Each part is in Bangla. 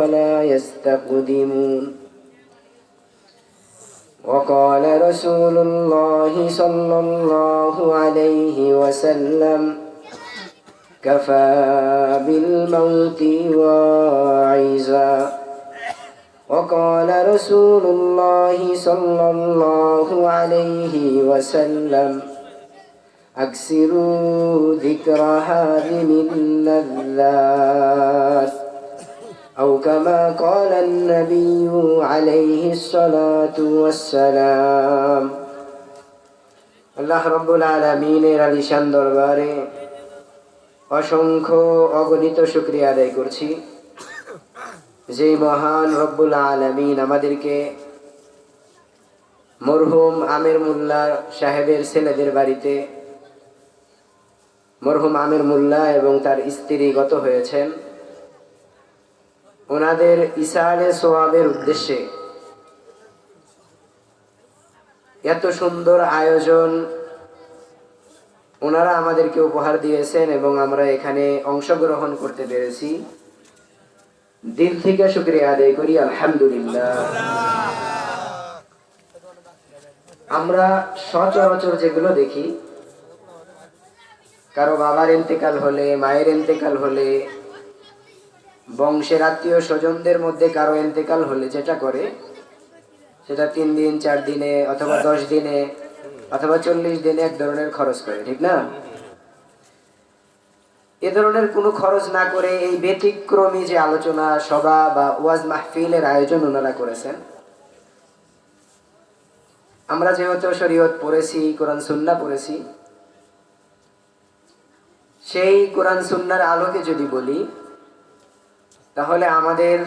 ولا يستقدمون. وقال رسول الله صلى الله عليه وسلم: كفى بالموت واعظا. وقال رسول الله صلى الله عليه وسلم: أكثروا ذكر هذه اللذات، أو كما قال النبي عليه الصلاة والسلام. আল্লাহ রব্বুল আলামিনের আলিশান দরবারে অসংখ্য অগণিত শুকরিয়া আদায় করছি, যে মহান রব্বুল আলামিন আমাদেরকে মরহুম আমির মোল্লা সাহেবের ছেলেদের বাড়িতে, মরহুম আমির মোল্লা এবং তার স্ত্রী গত হয়েছেন, ওনাদের ইসালে সোয়াবের উদ্দেশ্যে এত সুন্দর আয়োজন ওনারা আমাদেরকে উপহার দিয়েছেন এবং আমরা এখানে অংশগ্রহণ করতে পেরেছি। দিল থেকে শুকরিয়া আদায় করি, আলহামদুলিল্লাহ। আমরা সচরাচর যেগুলো দেখি, কারো বাবার ইন্তেকাল হলে, মায়ের ইন্তেকাল হলে, বংশের আত্মীয় স্বজনদের মধ্যে কারো ইন্তেকাল হলে যেটা করে, সেটা 3 দিন 4 দিনে অথবা 10 দিনে অথবা 40 দিনে এক ধরনের খরচ করে, ঠিক না? এ ধরনের কোনো খরচ না করে এই ব্যতিক্রমী যে আলোচনা সভা বা ওয়াজ মাহফিলের আয়োজন ওনারা করেছেন, আমরা যেহেতু শরীয়ত পড়েছি, কোরআন সুন্নাহ পড়েছি, সেই কোরআন সুন্নাহর আলোকে যদি বলি, তাহলে আমাদের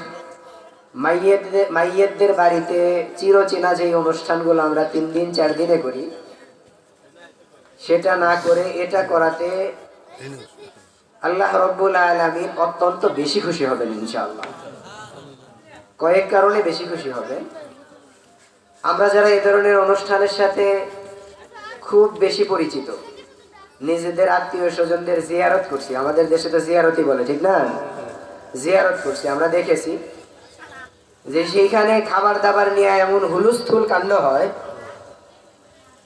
মাইয়েতদের বাড়িতে চিরচেনা যে অনুষ্ঠানগুলো আমরা 3 দিন 4 দিনে করি, সেটা না করে এটা করাতে আল্লাহ রব্বুল আলামিন অত্যন্ত বেশি খুশি হবেন ইনশাআল্লাহ। কয়েক কারণে বেশি খুশি হবে। আমরা যারা এই ধরনের অনুষ্ঠানের সাথে খুব বেশি পরিচিত, নিজেদের আত্মীয় স্বজনদের জিয়ারত করছি, আমাদের দেশে তো জিয়ারতই বলে, ঠিক না? জিয়ারত করছি, আমরা দেখেছি যে সেইখানে খাবার দাবার নিয়ে এমন হুলুস্থুল কাণ্ড হয়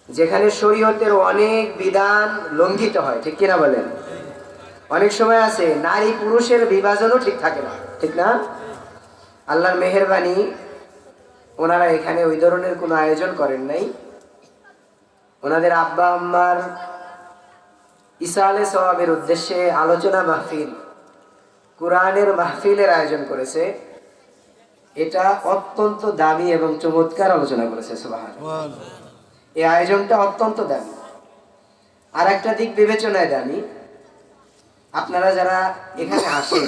যেখানে শরীয়তের অনেক বিধান লঙ্ঘিত হয়, ঠিক কিনা বলেন? অনেক সময় আছে নারী পুরুষের বিভাজনও ঠিক থাকে না, ঠিক না? আল্লাহর মেহেরবানি, ওনারা এখানে ওই ধরনের কোনো আয়োজন করেন নাই। ওনাদের আব্বা আম্মার ইসালে সওয়াবের উদ্দেশ্যে আলোচনা মাহফিল, কোরআনের মাহফিলের আয়োজন করেছে। এটা অত্যন্ত দামি এবং চমৎকার আলোচনা করেছে, সুবহানাল্লাহ। এই আয়োজনটা অত্যন্ত দামি। আর একটা দিক বিবেচনায় দামি, আপনারা যারা এখানে আসেন,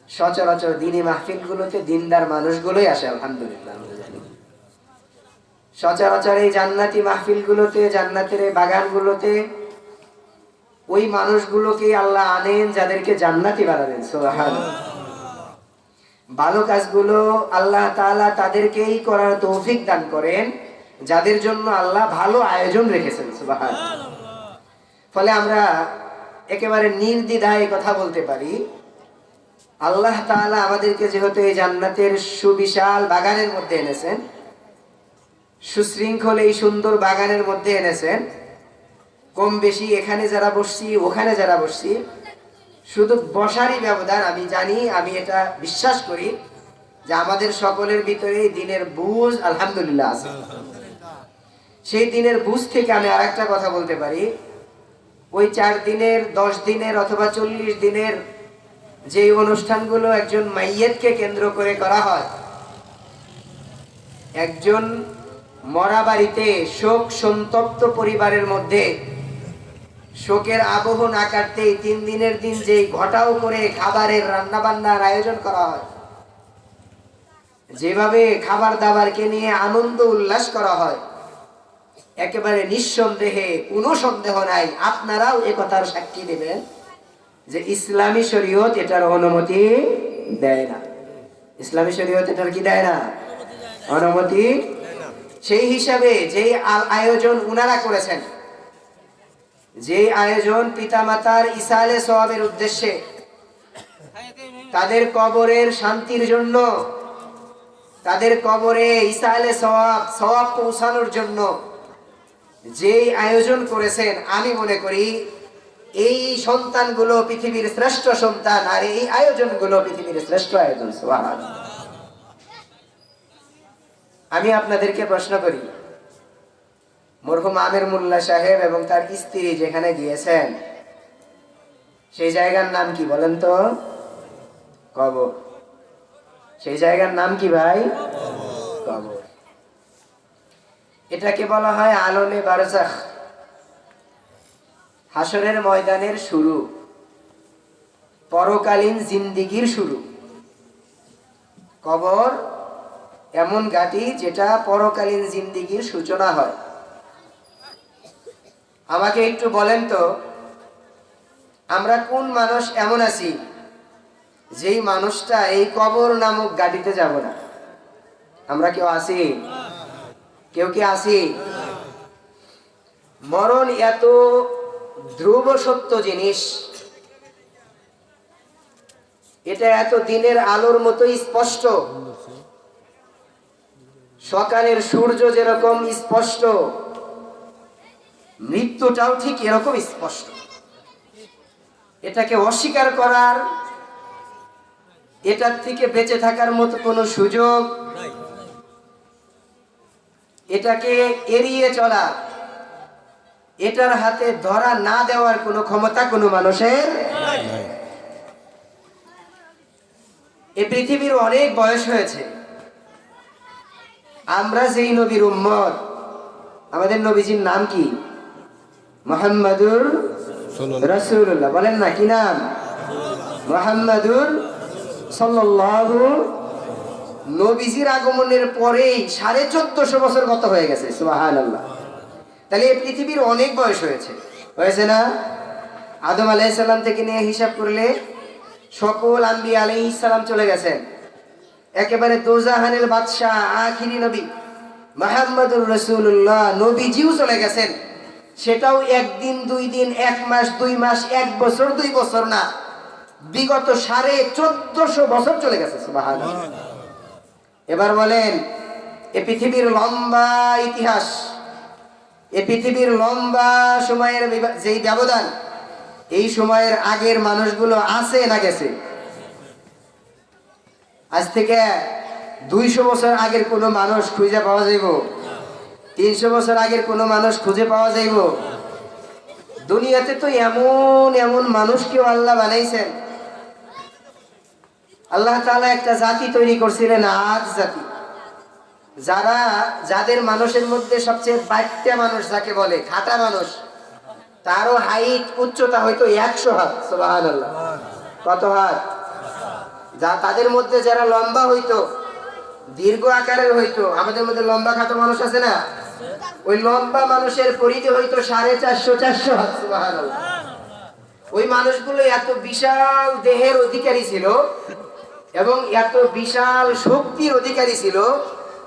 সচরাচর দিনী মাহফিলগুলোতে দিনদার মানুষগুলোই আসে, আলহামদুলিল্লাহ। সচরাচর এই জান্নাতি মাহফিলগুলোতে, জান্নাতের এই বাগানগুলোতে ওই মানুষগুলোকে আল্লাহ আনেন যাদেরকে জান্নাতি বানাবেন, সুবহানাল্লাহ। ভালো কাজগুলো আল্লাহ তাআলা তাদেরকেই করার তৌফিক দান করেন যাদের জন্য আল্লাহ ভালো আয়োজন রেখেছেন, সুবহানাল্লাহ। ফলে আমরা একেবারে নির্দ্বিধায় কথা বলতে পারি, আল্লাহ তাআলা আমাদেরকে যেহেতু এই জান্নাতের সুবিশাল বাগানের মধ্যে এনেছেন, সুশৃঙ্খল এই সুন্দর বাগানের মধ্যে এনেছেন, কম বেশি এখানে যারা বসছি, ওখানে যারা বসছি, শুধু বসারই ব্যবধান, আমি জানি, আমি এটা বিশ্বাস করি যে আমাদের সকলের ভিতরে দিনের বুঝ আলহামদুলিল্লাহ আছে। সেই দিনের বুঝ থেকে আমি আরেকটা কথা বলতে পারি, ওই 4 দিনের, 10 দিনের অথবা 40 দিনের যে অনুষ্ঠানগুলো একজন মাইয়েতকে কেন্দ্র করে করা হয়, একজন মরা বাড়িতে শোক সন্তপ্ত পরিবারের মধ্যে শোকের আবহ না কাটতেই 3 দিনের দিন যেই ঘটাও করে খাবারের রান্না বান্নার আয়োজন করা হয়, যেভাবে খাবার দাবারকে নিয়ে আনন্দ উল্লাস করা হয়, একেবারে নিঃসন্দেহে, কোনো সন্দেহ নাই, আপনারাও এ কথার সাক্ষী দেবেন যে ইসলামী শরীয়ত এটার অনুমতি দেয় না। ইসলামী শরীয়ত এটার কি দেয় না? অনুমতি। সেই হিসাবে যেই আয়োজন উনারা করেছেন, যে আয়োজন পিতামাতার ইসালে সওয়াবের উদ্দেশ্যে তাদের কবরের শান্তির জন্য, তাদের কবরে ইসালে সওয়াব পৌঁছানোর জন্য যেই আয়োজন করেছেন, আমি মনে করি এই সন্তানগুলো পৃথিবীর শ্রেষ্ঠ সন্তান, আর এই আয়োজনগুলো পৃথিবীর শ্রেষ্ঠ আয়োজন। সুবহানাল্লাহ। আমি আপনাদেরকে প্রশ্ন করি, মরহুম আমির মোল্লা সাহেব এবং তার স্ত্রী যেখানে গিয়েছেন সেই জায়গার নাম কি বলেন তো? কবর। সেই জায়গার নাম কি ভাই? কবর। এটাকে বলা হয় আলমে বারজাখ, হাসরের ময়দানের শুরু, পরকালীন জিন্দিগির শুরু। কবর এমন ঘাঁটি যেটা পরকালীন জিন্দিগির সূচনা হয়। আমাকে একটু বলেন তো, আমরা কোন মানুষ এমন আছি যেই মানুষটা এই কবর নামক গাড়িতে যাব না? আমরা কেউ আছি? কেউ কি আছি? মরণ এত ধ্রুব সত্য জিনিস, এটা এত দিনের আলোর মতোই স্পষ্ট। সকালের সূর্য যেরকম স্পষ্ট, মৃত্যুটাও ঠিক এরকম স্পষ্ট। এটাকে অস্বীকার করার, এটার থেকে বেঁচে থাকার মতো কোনো সুযোগ, এটাকে এড়িয়ে চলা, এটার হাতে ধরা না দেওয়ার কোনো ক্ষমতা কোনো মানুষের। এই পৃথিবীর অনেক বয়স হয়েছে। আমরা যেই নবীর উম্মত, আমাদের নবীজির নাম কি? মুহাম্মাদুর রাসূলুল্লাহ। বলেন না, কি নাম? মুহাম্মাদুর সাল্লাল্লাহু। নবীজির আগমনের পরেই 1450 বছর গত হয়ে গেছে। সুবহানাল্লাহ। তাহলে এই পৃথিবীর অনেক বয়স হয়েছে, হয়েছে না? আদম আলাইহিস সালাম থেকে নিয়ে হিসাব করলে সকল আম্বিয়া আলাইহিস সালাম চলে গেছেন। একেবারে দোজাহানের বাদশা আখিরি নবী মুহাম্মাদুর রাসূলুল্লাহ নবীজিও চলে গেছেন। সেটাও একদিন, 2 দিন, 1 মাস, 2 মাস, 1 বছর, 2 বছর না, বিগত 1450 বছর চলে গেছে। সুবহানাল্লাহ। এবার বলেন, এই পৃথিবীর লম্বা ইতিহাস, এই পৃথিবীর লম্বা সময়ের যেই ব্যবধান, এই সময়ের আগের মানুষগুলো আছে না গেছে? আজ থেকে 200 বছর আগের কোনো মানুষ খুঁজে পাওয়া যাইব? 300 বছর আগের কোনো মানুষ খুঁজে পাওয়া যাইব? দুনিয়াতে তো এমন এমন মানুষকেও আল্লাহ বানাইছেন। আল্লাহ তাআলা একটা জাতি তৈরি করছিলেন, আজ জাতি, যাদের মানুষের মধ্যে সবচেয়ে বাড়তে মানুষ যাকে বলে, খাটা মানুষ, তারও হাইট উচ্চতা হয়তো 100 হাত। সুবহানাল্লাহ। কত হাত? তাদের মধ্যে যারা লম্বা হইতো, দীর্ঘ আকারের হইতো, আমাদের মধ্যে লম্বা খাটো মানুষ আছে না, ওই লম্বা মানুষের পরিধি হইতো 450 হাত। সুবহানাল্লাহ। ওই মানুষগুলো এত বিশাল দেহের অধিকারী ছিল এবং এত বিশাল শক্তির অধিকারী ছিল,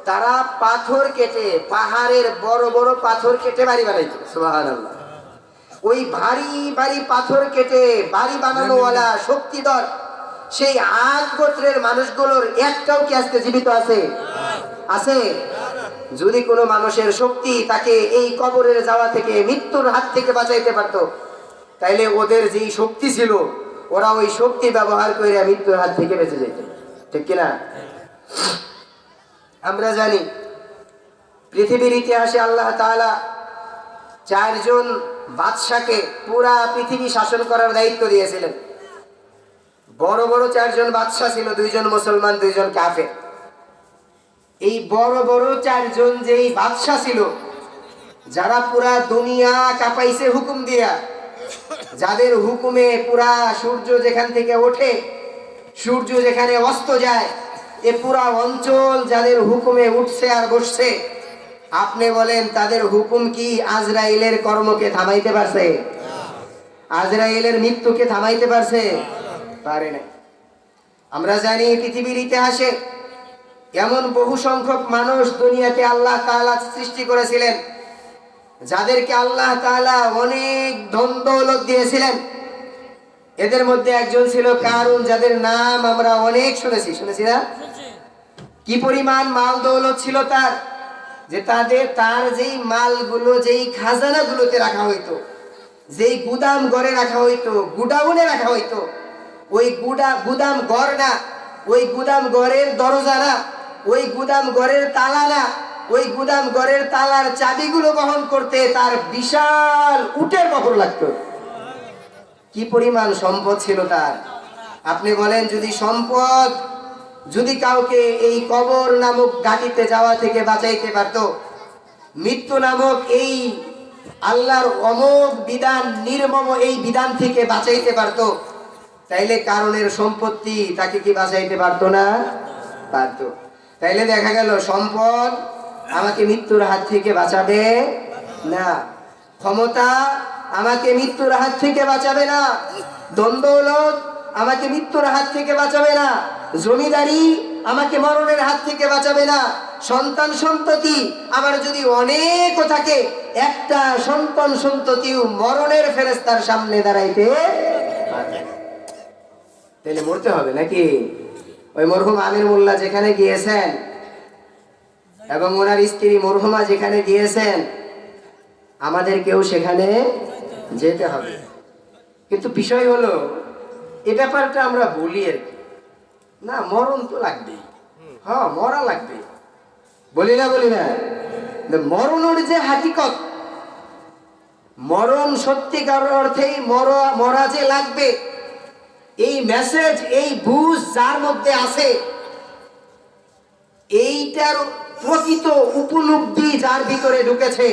তারা পাথর কেটে, পাহাড়ের বড় বড় পাথর কেটে বাড়ি বানাইতো। সুবহানাল্লাহ। ওই ভারী ভারী পাথর কেটে বাড়ি বানানোওয়ালা শক্তিধর সেই আদ গোত্রের মানুষগুলোর একটাও কি আজকে জীবিত আছে? আছে? যদি কোনো মানুষের শক্তি তাকে এই কবরের যাওয়া থেকে, মৃত্যুর হাত থেকে বাঁচাইতে পারতো, তাইলে ওদের যেই শক্তি ছিল, ওরা ওই শক্তি ব্যবহার করে মৃত্যুর হাত থেকে বেঁচে যেত। ঠিক কিনা? আমরা জানি পৃথিবীর ইতিহাসে আল্লাহ তাআলা 4 জন বাদশাকে পুরা পৃথিবী শাসন করার দায়িত্ব দিয়েছিলেন। বড় বড় 4 জন বাদশা ছিল, 2 জন মুসলমান, 2 জন কাফের। এই বড় বড় 4 জন যেই বাদশা ছিল, যারা পুরা দুনিয়া কাঁপাইছে হুকুম দিয়া, যাদের হুকুমে পুরা সূর্য যেখান থেকে ওঠে, সূর্য যেখানে অস্ত যায়, এ পুরা অঞ্চল যাদের হুকুমে উঠছে আর বসছে, আপনি বলেন তাদের হুকুম কি আজরাইলের কর্মকে থামাইতে পারছে? আজরাইলের মৃত্যুকে থামাইতে পারছে? পারে না। আমরা জানি পৃথিবীর ইতিহাসে এমন বহু সংখ্যক মানুষ দুনিয়াতে আল্লাহ তাআলা সৃষ্টি করেছিলেন, যাদেরকে আল্লাহ তাআলা অনেক ধন দৌলত দিয়েছিলেন, এদের মধ্যে একজন ছিল কারুন, যাদের নাম আমরা অনেক শুনেছি না? কি পরিমাণ মাল দৌলত ছিল তার, যে তার যেই মালগুলো যেই খাজানাগুলোতে রাখা হইতো, যেই গুদাম ঘরে রাখা হইতো, গুডাউনে রাখা হইতো, ওই গুদাম ঘর না, ওই গুদাম ঘরের দরজা না, ওই গুদাম ঘরের তালা না, ওই গুদাম ঘরের তালার চাবিগুলো বহন করতে তার বিশাল উটের বহর লাগতো। কি পরিমাণ সম্পদ ছিল তার! আপনি বলেন, যদি কাউকে এই কবর নামক ঘাটিতে যাওয়া থেকে বাঁচাইতে পারত, মৃত্যু নামক এই আল্লাহর অমোঘ বিধান, নির্মম এই বিধান থেকে বাঁচাইতে পারত, তাইলে কারণের সম্পত্তি তাকে কি বাঁচাইতে পারতো না? পারত। তাইলে দেখা গেল সম্পদ আমাকে মৃত্যুর হাত থেকে বাঁচাবে না, ক্ষমতা আমাকে মৃত্যুর হাত থেকে বাঁচাবে না, দ্বন্দ্বলত আমাকে মৃত্যুর হাত থেকে বাঁচাবে না, জমিদারি আমাকে মরণের হাত থেকে বাঁচাবে না, সন্তান সন্ততি আমার যদি অনেকও থাকে, একটা সন্তান সন্ততিও মরণের ফেরেশতার সামনে দাঁড়াইতে পারবে না। তাহলে মরতে হবে নাকি? ওই মরহুম আমির মোল্লা যেখানে গিয়েছেন এবং ওনার স্ত্রী মরহুমা যেখানে গিয়েছেন, আমাদেরকেও সেখানে যেতে হবে। কিন্তু বিষয় হলো, এ ব্যাপারটা আমরা বলি আর কি, না মরণ তো লাগবেই, হ্যাঁ মরা লাগবে, বলি না? মরণের যে হাকিকত, মরণ সত্যিকার অর্থেই মরা যে লাগবে, এই মেসেজ, এই বুঝ যার মধ্যে আছে, এইটার প্রকৃত উপলব্ধি যার ভিতরে ঢুকেছে,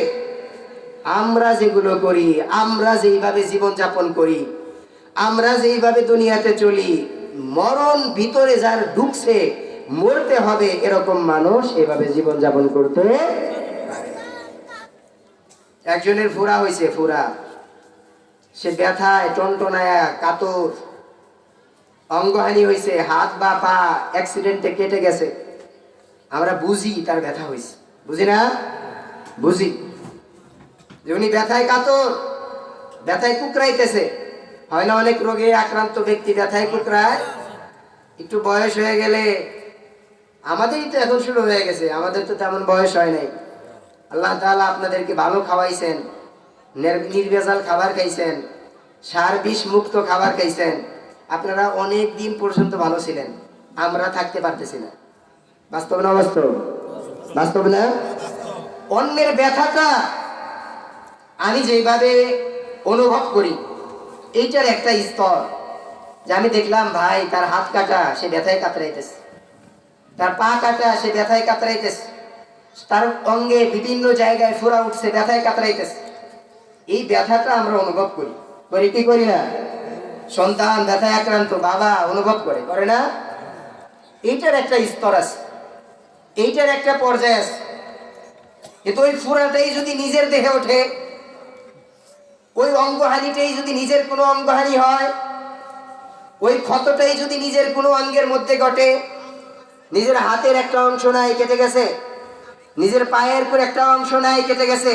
আমরা যেগুলো করি, আমরা যেইভাবে জীবনযাপন করি, আমরা যেইভাবে দুনিয়াতে চলি, মরণ ভিতরে যার ঢুকছে, মরতে হবে এরকম মানুষ এভাবে জীবনযাপন করতে পারে না। একজনের ফুরা হয়েছে, সে ব্যথায় টনটনায়া কাতর, অঙ্গহানি হয়েছে, হাত বা পা অ্যাক্সিডেন্টে কেটে গেছে, আমরা বুঝি তার ব্যথা হয়েছে, বুঝি না? বুঝি যে উনি ব্যথায় কাতর, ব্যথায় কুকরাইতেছে। হয় না অনেক রোগে আক্রান্ত ব্যক্তি ব্যথায় কুকরায়? একটু বয়স হয়ে গেলে, আমাদেরই তো এখন শুরু হয়ে গেছে, আমাদের তো তেমন বয়স হয় নাই। আল্লাহ তাআলা আপনাদেরকে ভালো খাওয়াইছেন, নির্ভেজাল খাবার খাইছেন, সার বিষ মুক্ত খাবার খাইছেন, আপনারা অনেক দিন পর্যন্ত ভালো ছিলেন, আমরা থাকতে পারতেছি না। বাস্তব না? বাস্তব না? অন্যের ব্যথাটা আমি যেভাবে অনুভব করি, এইটার একটা স্তর, যে আমি দেখলাম ভাই তার হাত কাটা, সে ব্যথায় কাতরাইতেছে, তার পা কাটা, সে ব্যথায় কাতরাইতেছে, তার অঙ্গে বিভিন্ন জায়গায় ফোড়া উঠছে, ব্যথায় কাতরাইতেছে। এই ব্যথাটা আমরা অনুভব করি কি করি না? সন্তান ব্যথায় আক্রান্ত, বাবা অনুভব করে না? এইটার একটা স্তর আছে, এইটার একটা পর্যায় আছে। কিন্তু ওই ফোড়াটাই যদি নিজের দেহে ওঠে, ওই অঙ্গহানিটাই যদি নিজের কোনো অঙ্গহানি হয়, ওই ক্ষতটাই যদি নিজের কোনো অঙ্গের মধ্যে ঘটে, নিজের হাতের একটা অংশ নাই কেটে গেছে, নিজের পায়ের করে একটা অংশ নাই কেটে গেছে,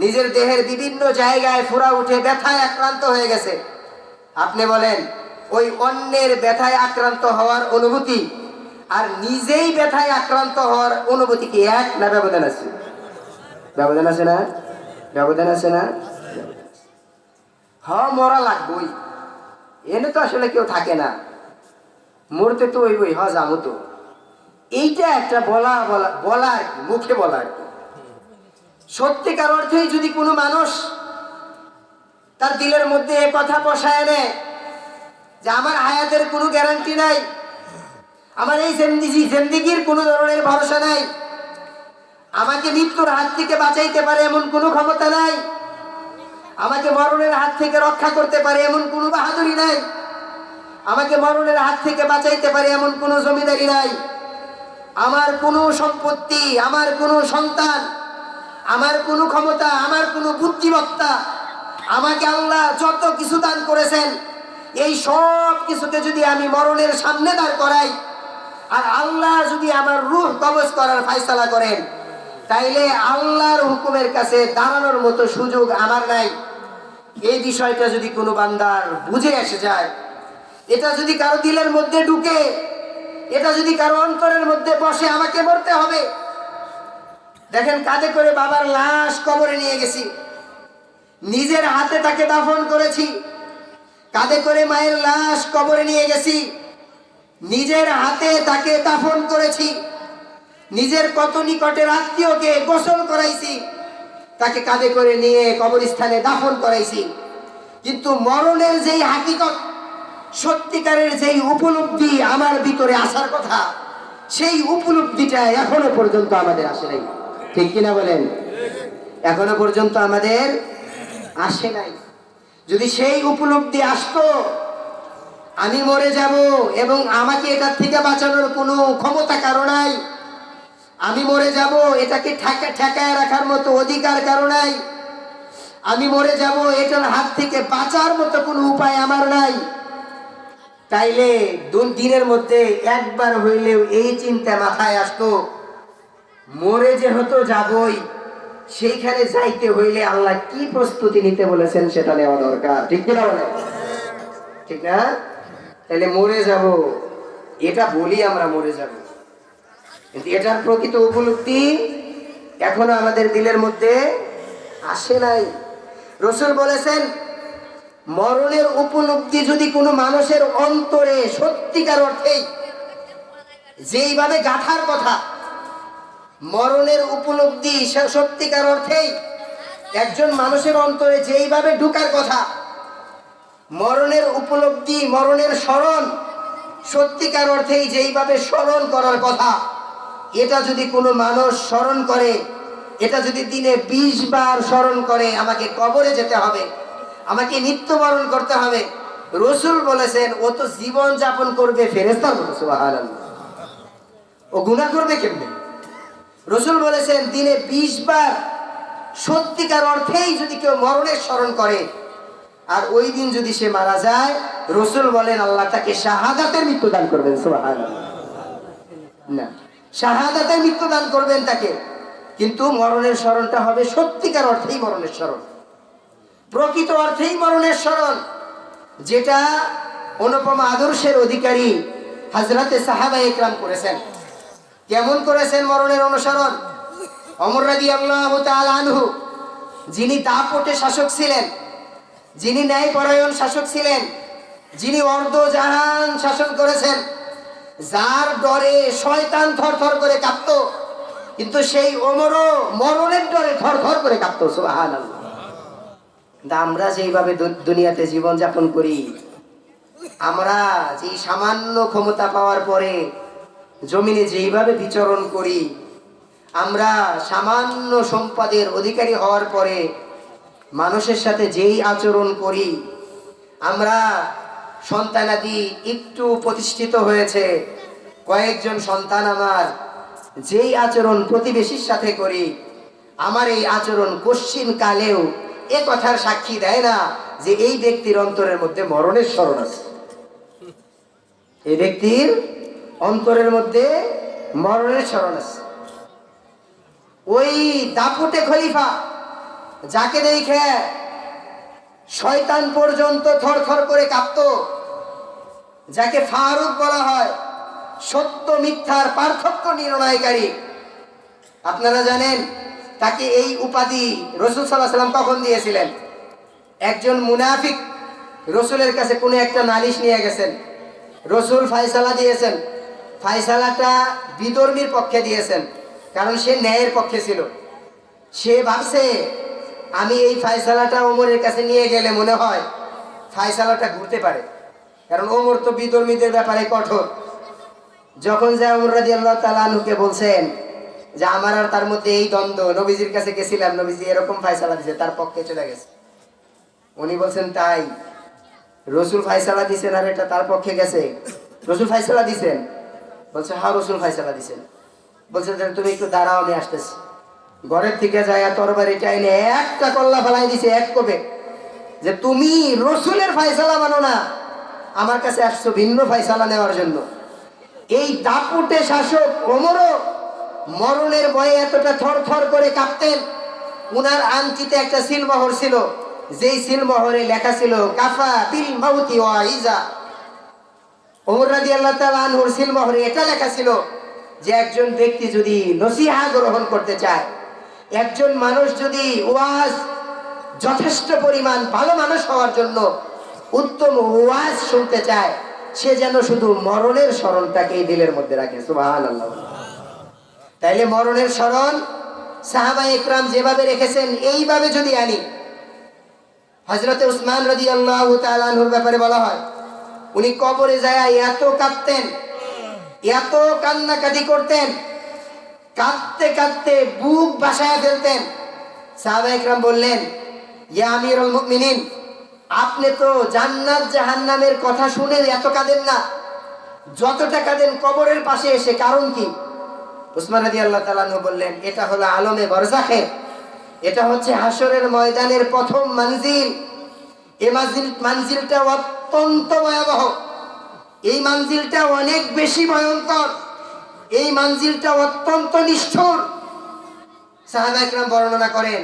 নিজের দেহের বিভিন্ন জায়গায় ফোড়া উঠে ব্যথায় আক্রান্ত হয়ে গেছে, আপনি বলেন ওই অন্যের ব্যথায় আক্রান্ত হওয়ার অনুভূতি আর নিজেই ব্যথায় আক্রান্ত হওয়ার অনুভূতি কি এক না ব্যবধান আছে? ব্যবধান আছে না? ব্যবধান আছে না? হ্যাঁ, মরা লাগবই, এনে তো আসলে কেউ থাকে না, মরতে তো ওই হ যাবো তো, এইটা একটা বলা আর কি, মুখে বলা আর কি। সত্যিকার অর্থেই যদি কোনো মানুষ তার দিলের মধ্যে এ কথা বসায় নেয় যে আমার হায়াতের কোনো গ্যারান্টি নাই, আমার এই জিন্দেগির কোনো ধরনের ভরসা নাই, আমাকে মৃত্যুর হাত থেকে বাঁচাইতে পারে এমন কোনো ক্ষমতা নাই, আমাকে মরণের হাত থেকে রক্ষা করতে পারে এমন কোনো বাহাদুরি নাই, আমাকে মরণের হাত থেকে বাঁচাইতে পারে এমন কোনো জমিদারি নাই, আমার কোনো সম্পত্তি, আমার কোনো সন্তান, আমার কোনো ক্ষমতা, আমার কোনো বুদ্ধিমত্তা, আমাকে আল্লাহ যত কিছু দান করেছেন, এই সব কিছুকে যদি আমি মরণের সামনে দাঁড় করাই আর আল্লাহ যদি আমার রূহ কবজ করার ফায়সালা করেন, তাইলে আল্লাহর হুকুমের কাছে দাঁড়ানোর মতো সুযোগ আমার নাই। এই বিষয়টা যদি কোনো বান্দার বুঝে এসে যায়, এটা যদি কারো দিলের মধ্যে ঢুকে, এটা যদি কারো অন্তরের মধ্যে বসে, আমাকে মরতে হবে। দেখেন, কাঁধে করে বাবার লাশ কবরে নিয়ে গেছি, নিজের হাতে তাকে দাফন করেছি। কাঁধে করে মায়ের লাশ কবরে নিয়ে গেছি, নিজের হাতে তাকে দাফন করেছি। নিজের কত নিকটের আত্মীয়কে গোসল করাইছি, তাকে কাঁধে করে নিয়ে কবরস্থানে দাফন করাইছি। কিন্তু মরণের যেই হাকিকত, সত্যিকারের যেই উপলব্ধি আমার ভিতরে আসার কথা, সেই উপলব্ধিটা এখনো পর্যন্ত আমাদের আসে নাই। ঠিক কিনা বলেন? এখনো পর্যন্ত আমাদের আসে নাই। যদি সেই উপলব্ধি আসতো, আমি মরে যাব এবং আমাকে এটার থেকে বাঁচানোর কোনো ক্ষমতা কারো নাই, আমি মরে যাব এটাকে ঠেকায় রাখার মতো অধিকার কারো নাই, আমি মরে যাব এটার হাত থেকে বাঁচার মতো কোনো উপায় আমার নাই, তাইলে দিনের মধ্যে একবার হইলেও এই চিন্তা মাথায় আসতো, মরে যেহেতু যাবই, সেইখানে যাইতে হইলে আল্লাহ কি প্রস্তুতি নিতে বলেছেন সেটা নেওয়া দরকার। ঠিক কিনা বলে? ঠিক না? তাহলে মরে যাব, এটা বলি আমরা মরে যাব, কিন্তু এটার প্রকৃত উপলব্ধি এখনো আমাদের দিলের মধ্যে আসে নাই। রাসূল বলেছেন, মরণের উপলব্ধি যদি কোনো মানুষের অন্তরে সত্যিকার অর্থেই যেইভাবে গাঁথার কথা, মরণের উপলব্ধি সত্যিকার অর্থেই একজন মানুষের অন্তরে যেইভাবে ঢুকার কথা, মরণের উপলব্ধি, মরণের স্মরণ সত্যিকার অর্থেই যেইভাবে স্মরণ করার কথা, এটা যদি কোনো মানুষ স্মরণ করে, এটা যদি দিনে 20 বার স্মরণ করে, আমাকে কবরে যেতে হবে, আমাকে মৃত্যুবরণ করতে হবে, রাসূল বলেছেন ও তো জীবন যাপন করবে ফেরেশতার মতো। সুবহানাল্লাহ। ও গুনাহ করবে কেমনে? রাসূল বলেছেন দিনে 20 বার সত্যিকার অর্থেই যদি কেউ মরণের স্মরণ করে, আর ওই দিন যদি সে মারা যায়, রাসূল বলেন আল্লাহ তাকে শাহাদাতের মৃত্যু দান করবেন। সুবহানাল্লাহ। না, শাহাদাতের মৃত্যু দান করবেন তাকে, কিন্তু মরণের স্মরণটা হবে সত্যিকার অর্থেই মরণের স্মরণ, প্রকৃত অর্থেই মরণের স্মরণ, যেটা অনুপম আদর্শের অধিকারী হযরতে সাহাবায়ে ইকরাম করেছেন। কেমন করেছেন মরণের অনুসরণ? ওমর রাদিয়াল্লাহু তাআলা আনহু, যিনি দাপটে শাসক ছিলেন, যিনি ন্যায়পরায়ণ শাসক ছিলেন, যিনি অর্ধজাহান শাসন করেছেন, যার ডরে শয়তান থরথর করে কাঁপতো, কিন্তু সেই ওমরও মরণের ডরে থরথর করে কাঁপতো। সুবহানাল্লাহ। আমরা যেইভাবে দুনিয়াতে জীবন যাপন করি, আমরা যে সামান্য ক্ষমতা পাওয়ার পরে জমিনে যেইভাবে বিচরণ করি, আমরা সামান্য সম্পদের অধিকারী হওয়ার পরে মানুষের সাথে যেই আচরণ করি, আমরা সন্তানাদি একটু প্রতিষ্ঠিত হয়েছে, কয়েকজন সন্তান আমার, যেই আচরণ প্রতিবেশীর সাথে করি, আমার এই আচরণ কশ্চিন কালেও এ কথার সাক্ষী দেয় না যে এই ব্যক্তির অন্তরের মধ্যে মরণের স্মরণ আছে। এই ব্যক্তির অন্তরের মধ্যে মরণের স্মরণ আছে। ওই দাপুটে খলিফা, যাকে দেখে শয়তান পর্যন্ত থরথর করে কাঁপতো, যাকে ফারুক বলা হয়, সত্য মিথ্যার পার্থক্য নির্ণয়কারী, আপনারা জানেন তাকে এই উপাধি রাসূল সাল্লাল্লাহু আলাইহি ওয়াসাল্লাম কখন দিয়েছিলেন? একজন মুনাফিক রাসূলের কাছে কোনো একটা নালিশ নিয়ে গেছেন, রাসূল ফয়সালা দিয়েছেন, ফয়সালাটা বিধর্মীর পক্ষে দিয়েছেন, কারণ সে ন্যায়ের পক্ষে ছিল। সে ভাবছে আমি এই ফয়সালাটা ওমরের কাছে নিয়ে গেলে মনে হয় ফয়সালাটা ঘুরতে পারে, কারণ ওমর তো বিধর্মীদের ব্যাপারে কঠোর। যখন যে ওমর রাদিয়াল্লাহু তাআলা আনহুকে বলছেন যে আমার আর তার মধ্যে এই দ্বন্দ্ব, নবীজির কাছে গেছিলাম, নবীজি এরকম ফয়সালা দিয়েছে, তার পক্ষে চলে গেছে। উনি বলছেন তাই? রাসূল ফয়সালা দিয়েছেন আর এটা তার পক্ষে গেছে? রাসূল ফয়সালা দিয়েছেন? বলছে হ্যাঁ রাসূল ফয়সালা দিয়েছেন। বলছে তুমি একটু দাঁড়াও, আমি আসতেছি। ঘরের থেকে যায় তরবারি চাইলে একটা কল্লা ফেলাই দিছে এক কোপে, যে তুমি রাসূলের ফয়সালা মানো না, আমার কাছে আসছো ভিন্ন ফয়সালা নেওয়ার জন্য। এই দাপুটে শাসক ওমরও মরণের ভয়ে এতটা থরথর করে কাঁপতেন। উনার আংটিতে একটা সিলমোহর ছিল, যেই সিলমোহরে লেখা ছিল কাফা বিল মাউতি ওয়াইজা। ওমর রাদিয়াল্লাহু তাআলা আনহুর সিলমোহরে এটা লেখা ছিল যে একজন ব্যক্তি যদি নসিহা গ্রহণ করতে চায়, একজন মানুষ যদি ওয়াজ যথেষ্ট পরিমাণ ভালো মানুষ হওয়ার জন্য উত্তম ওয়াজ শুনতে চায়, সে যেন শুধু মরণের স্মরণটাকেই দিলের মধ্যে রাখে। সুবহানাল্লাহ। তাইলে মরণের স্মরণ সাহাবায়ে ইকরাম যেভাবে রেখেছেন এইভাবে যদি আনি, হযরতে উসমান রাদিয়াল্লাহু তাআলা আনহুর ব্যাপারে বলা হয় উনি কবরে যায় এত কাঁদতেন, এত কান্নাকাটি করতেন, কাঁদতে কাঁদতে বুক ভাসায় ফেলতেন। সাহাবায়ে ইকরাম বললেন, ইয়া আমিরুল মুমিনিন, আপনি তো জান্নাত জাহান্নামের কথা শুনে এত কাঁদেন না, যতটা কাঁদেন কবরের পাশে এসে, কারণ কি? উসমান রাদিয়াল্লাহু তাআলা আনহু বললেন, এটা হলো আলমে বারজাখে, এটা হচ্ছে হাসরের ময়দানের প্রথম মঞ্জিল। এই মঞ্জিলটা অত্যন্ত ভয়াবহ, এই মঞ্জিলটা অনেক বেশি ভয়ঙ্কর, এই মঞ্জিলটা অত্যন্ত নিষ্ঠুর। সাহাবায়ে কেরাম বর্ণনা করেন,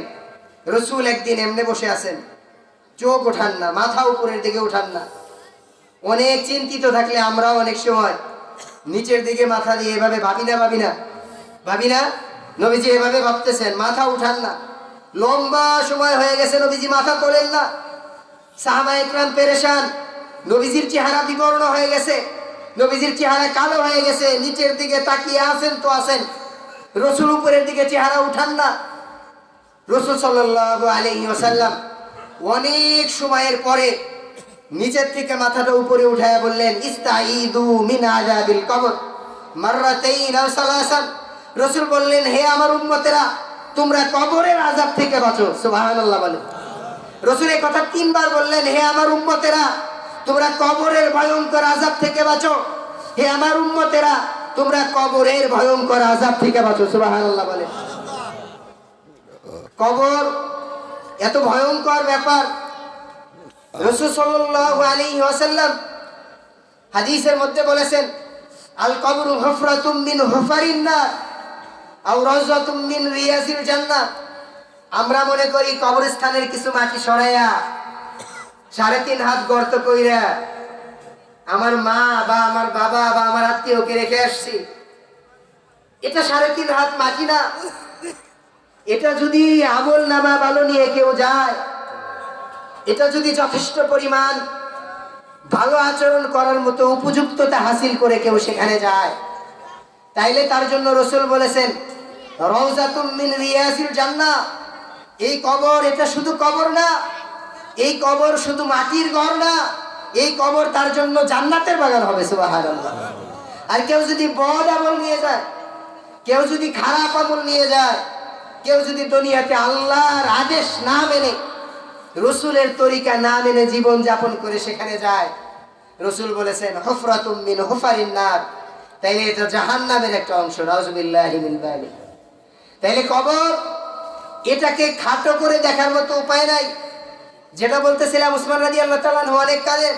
রাসূল একদিন এমনি বসে আছেন, চোখ ওঠান না, মাথা উপরের দিকে উঠান না। অনেক চিন্তিত থাকলে আমরাও অনেক সময় নিচের দিকে মাথা দিয়ে এভাবে ভাবি না। নবীজি এভাবে ভাবতেছেন, মাথা উঠান না। লম্বা সময় হয়ে গেছে নবীজি মাথা তোলেন না। সাহাবায়ে কেরাম পেরেশান, নবীজির চেহারা বিবর্ণ হয়ে গেছে, নবীজির চেহারা কালো হয়ে গেছে, নিচের দিকে তাকিয়ে আছেন তো আছেন, রাসূল উপরের দিকে চেহারা উঠান না। রাসূল সাল্লাল্লাহু আলাইহি ওয়াসাল্লাম অনেক সময়ের পরে নিচের থেকে মাথাটা উপরে উঠায়া বললেন, ইস্তাঈদু মিন আযাবিল কবর মাররাতাইন আও সালাসান। রাসূল বললেন, হে আমার উম্মতেরা, তোমরা কবরের আযাব থেকে বাঁচো। সুবহানাল্লাহ বলেন। রাসূল এই কথা 3 বার বললেন, হে আমার উম্মতেরা, তোমরা কবরের ভয়ঙ্কর আযাব থেকে বাঁচো। হে আমার উম্মতেরা, তোমরা কবরের ভয়ঙ্কর আযাব থেকে বাঁচো। সুবহানাল্লাহ বলেন। কবর এত ভয়ঙ্কর ব্যাপার। রাসূল সাল্লাল্লাহু আলাইহি ওয়াসাল্লাম হাদিসের মধ্যে বলেছেন, আল কবরু হুফরাতুম মিন হুফারিন নার আও রাওযাতুম মিন রিয়াজিল জান্নাহ। আমরা মনে করি কবরস্থানের কিছু মাটি সরাইয়া 3.5 হাত গর্ত কইরা আমার মা বা আমার বাবা বা আমার আত্মীয়কে রেখে আসছি। এটা 3.5 হাত মাটি না। এটা যদি আমল নামা ভালো নিয়ে কেউ যায়, এটা যদি যথেষ্ট পরিমাণ ভালো আচরণ করার মতো উপযুক্ততা হাসিল করে কেউ সেখানে যায়, তাইলে তার জন্য রাসূল বলেছেন, রাওযাতুম মিন রিয়াজিল জান্নাহ। এই কবর, এটা শুধু কবর না, এই কবর শুধু মাটির ঘর না, এই কবর তার জন্য জান্নাতের বাগান হবে। সুবহানাল্লাহ। আর কেউ যদি বদ আমল নিয়ে যায়, কেউ যদি খারাপ আমল নিয়ে যায়, কেউ যদি দুনিয়াতে আল্লাহর আদেশ না মেনে, রাসূলের তরিকা না মেনে জীবন যাপন করে সেখানে যায়, রাসূল বলেছেন হুফরাতুম মিন হুফারিন নার, তাইলে এটা জাহান্নামের একটা অংশ। নাউযুবিল্লাহি মিন যালিক। তাইলে কবর এটাকে খাটো করে দেখার মতো উপায় নাই। যেটা বলতেছিলাম, উসমান রাদিয়াল্লাহু তাআলা আনহু অনেক কাঁদেন।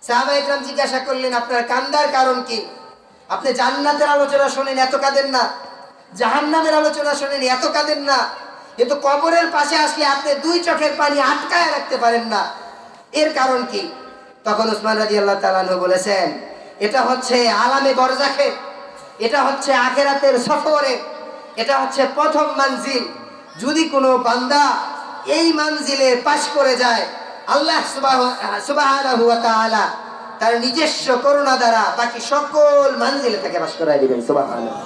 সাহাবায়ে কেরাম জিজ্ঞাসা করলেন, আপনার কান্দার কারণ কি? আপনি জান্নাতের আলোচনা শুনেন এত কাঁদেন না, জাহান্নামের আলোচনা শুনেন এত কাঁদেন না, কিন্তু কবরের পাশে আসলে আপনি 2 চোখের পানি আটকায় রাখতে পারেন না, এর কারণ কি? তখন উসমান রাদিয়াল্লাহু তাআলা আনহু বলেছেন, এটা হচ্ছে আলামে বারজাখে, এটা হচ্ছে আখিরাতের সফরে, এটা হচ্ছে প্রথম মঞ্জিল। যদি কোনো বান্দা এই মঞ্জিলে পাশ করে যায়, আল্লাহ সুবহানাহু ওয়া তাআলা তার নিজস্ব করুণা দ্বারা বাকি সকল মঞ্জিলে তাকে পাশ করায় দিবেন। সুবহানাল্লাহ।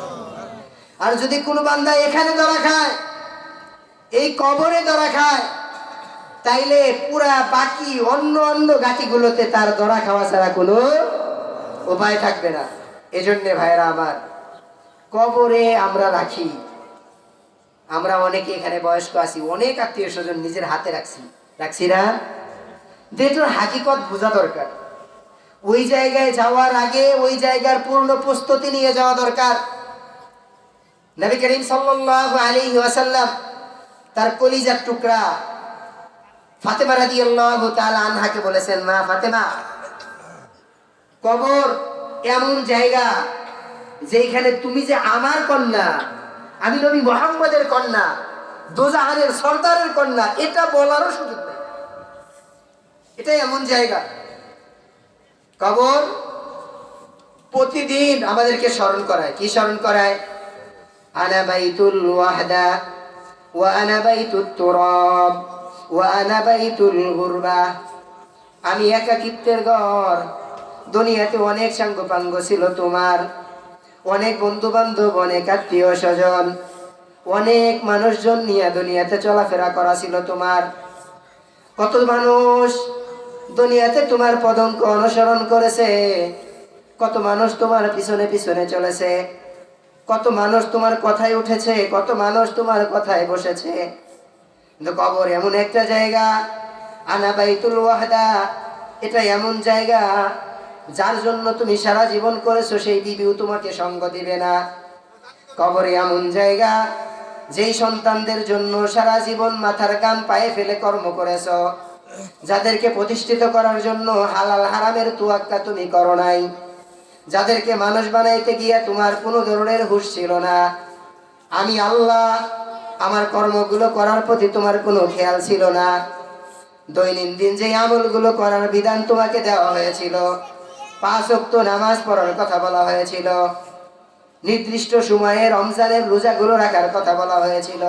আর যদি কোনো বান্দা এখানে ধরা খায়, এই কবরে ধরা খায়, তাইলে পুরা বাকি অন্য ঘাটিগুলোতে তার ধরা খাওয়া ছাড়া কোনো উপায় থাকবে না। এজন্য ভাইরা আমার, কবরে আমরা রাখি, আমরা অনেকে এখানে বয়স্ক আছি, অনেক আত্মীয় স্বজন নিজের হাতে রাখছি না, যেটার হাকিকত বোঝা দরকার। ওই জায়গায় যাওয়ার আগে ওই জায়গার পূর্ণ প্রস্তুতি নিয়ে যাওয়া দরকার। নবী করিম সাল্লাল্লাহু আলাইহি ওয়াসাল্লাম তার কলিজার টুকরা ফাতেমা রাদিয়াল্লাহু তাআলা আনহাকে বলেছেন, মা ফাতেমা, কবর এমন জায়গা যেখানে তুমি যে আমার কন্যা, আমি নবী মুহাম্মদের কন্যা, দোজাহানের সর্দারের কন্যা, এটা বলারও সুযোগ নেই। এটাই এমন জায়গা, কবর প্রতিদিন আমাদেরকে স্মরণ করায়। কি স্মরণ করায়? আনা বাইতুল ওয়াহদা ওয়া আনা বাইতুত তুরাব ওয়া আনা বাইতুল গুরবা। আমি একাকিত্বের ঘর। দুনিয়াতে অনেক সাঙ্গপাঙ্গ ছিল তোমার, অনেক বন্ধু বান্ধব, অনেক আত্মীয় স্বজন, অনেক মানুষজন নিয়ে দুনিয়াতে চলাফেরা করা ছিল তোমার। কত মানুষ দুনিয়াতে তোমার পদঙ্ক অনুসরণ করেছে, কত মানুষ তোমার পিছনে পিছনে চলেছে, কত মানুষ তোমার কথায় উঠেছে, কত মানুষ তোমার কথায় বসেছে। কিন্তু কবর এমন একটা জায়গা, আনা বাইতুল ওয়াহদা, এটা এমন জায়গা যার জন্য তুমি সারা জীবন করেছো সেই বিবিও তোমাকে সঙ্গ দিবে না। কবরে এমন জায়গা যেই সন্তানদের জন্য সারা জীবন মাথার গাম পায়ে ফেলে কর্ম করেছো, যাদেরকে প্রতিষ্ঠিত করার জন্য হালাল হারামের তুয়াক্কা তুমি করো নাই, যাদেরকে মানুষ বানাইতে গিয়ে তোমার কোনো ধরনের হুঁশ ছিল না। আমি আল্লাহ, আমার কর্মগুলো করার প্রতি তোমার কোনো খেয়াল ছিল না। দৈনন্দিন যে আমলগুলো করার বিধান তোমাকে দেওয়া হয়েছিল, 5 ওয়াক্ত নামাজ পড়ার কথা বলা হয়েছিল, নির্দিষ্ট সময়ে রমজানের রোজাগুলো রাখার কথা বলা হয়েছিল,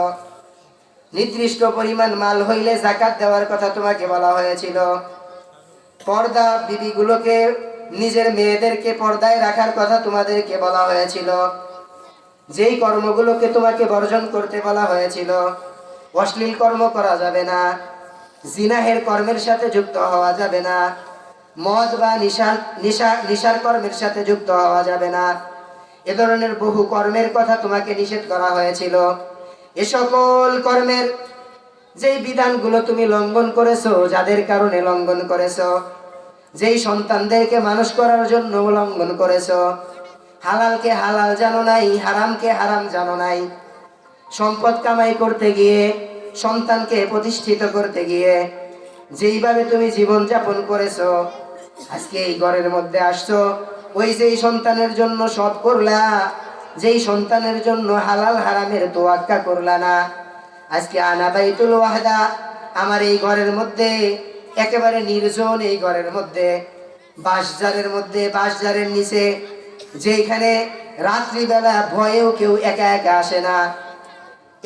নির্দিষ্ট পরিমাণ মাল হইলে যাকাত দেওয়ার কথা তোমাকে বলা হয়েছিল, পর্দা বিবিগুলোকে, নিজের মেয়েদেরকে পর্দায় রাখার কথা তোমাদেরকে বলা হয়েছিল। যেই কর্মগুলোকে তোমাকে বর্জন করতে বলা হয়েছিল, অশ্লীল কর্ম করা যাবে না, জিনাহের কর্মের সাথে যুক্ত হওয়া যাবে না, মদ বা নিশার কর্মের সাথে যুক্ত হওয়া যাবে না, এ ধরনের বহু কর্মের কথা তোমাকে নিষেধ করা হয়েছিল। এ সকল কর্মের যেই বিধানগুলো তুমি লঙ্ঘন করেছো, যাদের কারণে লঙ্ঘন করেছো, যেই সন্তানদেরকে মানুষ করার জন্য লঙ্ঘন করেছো, হালালকে হালাল জানো নাই, হারামকে হারাম জানো নাই, সম্পদ কামাই করতে গিয়ে, সন্তানকে প্রতিষ্ঠিত করতে গিয়ে যেইভাবে তুমি জীবন যাপন করেছো, আজকে এই ঘরের মধ্যে আসছো, ওই যেই সন্তানের জন্য সৎ করলা, যেই সন্তানের জন্য হালাল হারামের তোয়াক্কা করলা না। আজকে আনা বাইতুল ওয়াহদা, আমার এই ঘরের মধ্যে, একেবারে নির্জন এই ঘরের মধ্যে, বাঁশঝাড়ের মধ্যে, বাঁশঝাড়ের নিচে, যেখানে রাত্রিবেলা ভয়েও কেউ একা একা আসে না।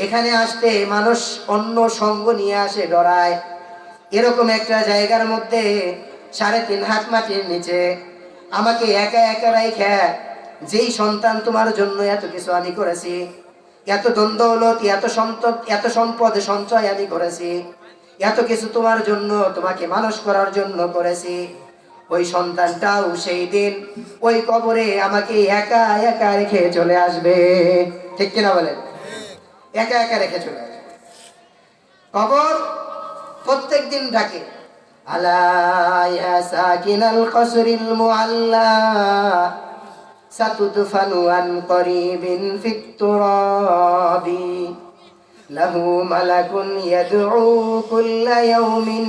এখানে আসতে মানুষ অন্য সঙ্গ নিয়ে আসে, ডরায়। এরকম একটা জায়গার মধ্যে 3.5 হাত মাটির নিচে আমাকে একা একা রাইখা, যেই সন্তান তোমার জন্য এত কিছু আমি করেছি, এত দ্বন্দ্বলত, এত সম্পদ সঞ্চয় আমি করেছি, এত কিছু তোমার জন্য, তোমাকে মানুষ করার জন্য করেছি, ওই সন্তানটাও সেই দিন ওই কবরে আমাকে একা একা রেখে চলে আসবে। ঠিক কিনা বলেন? একা একা রেখে চলে আসবে। কবর প্রত্যেক দিন ডাকে, আলা ইয়া সাকিনাল কসরিল মুআল্লা সাতুদফানু আন করিবিন ফিত তুরাবি লাহু মালাকুন ইয়াদউ কুল্লা ইয়াউমিন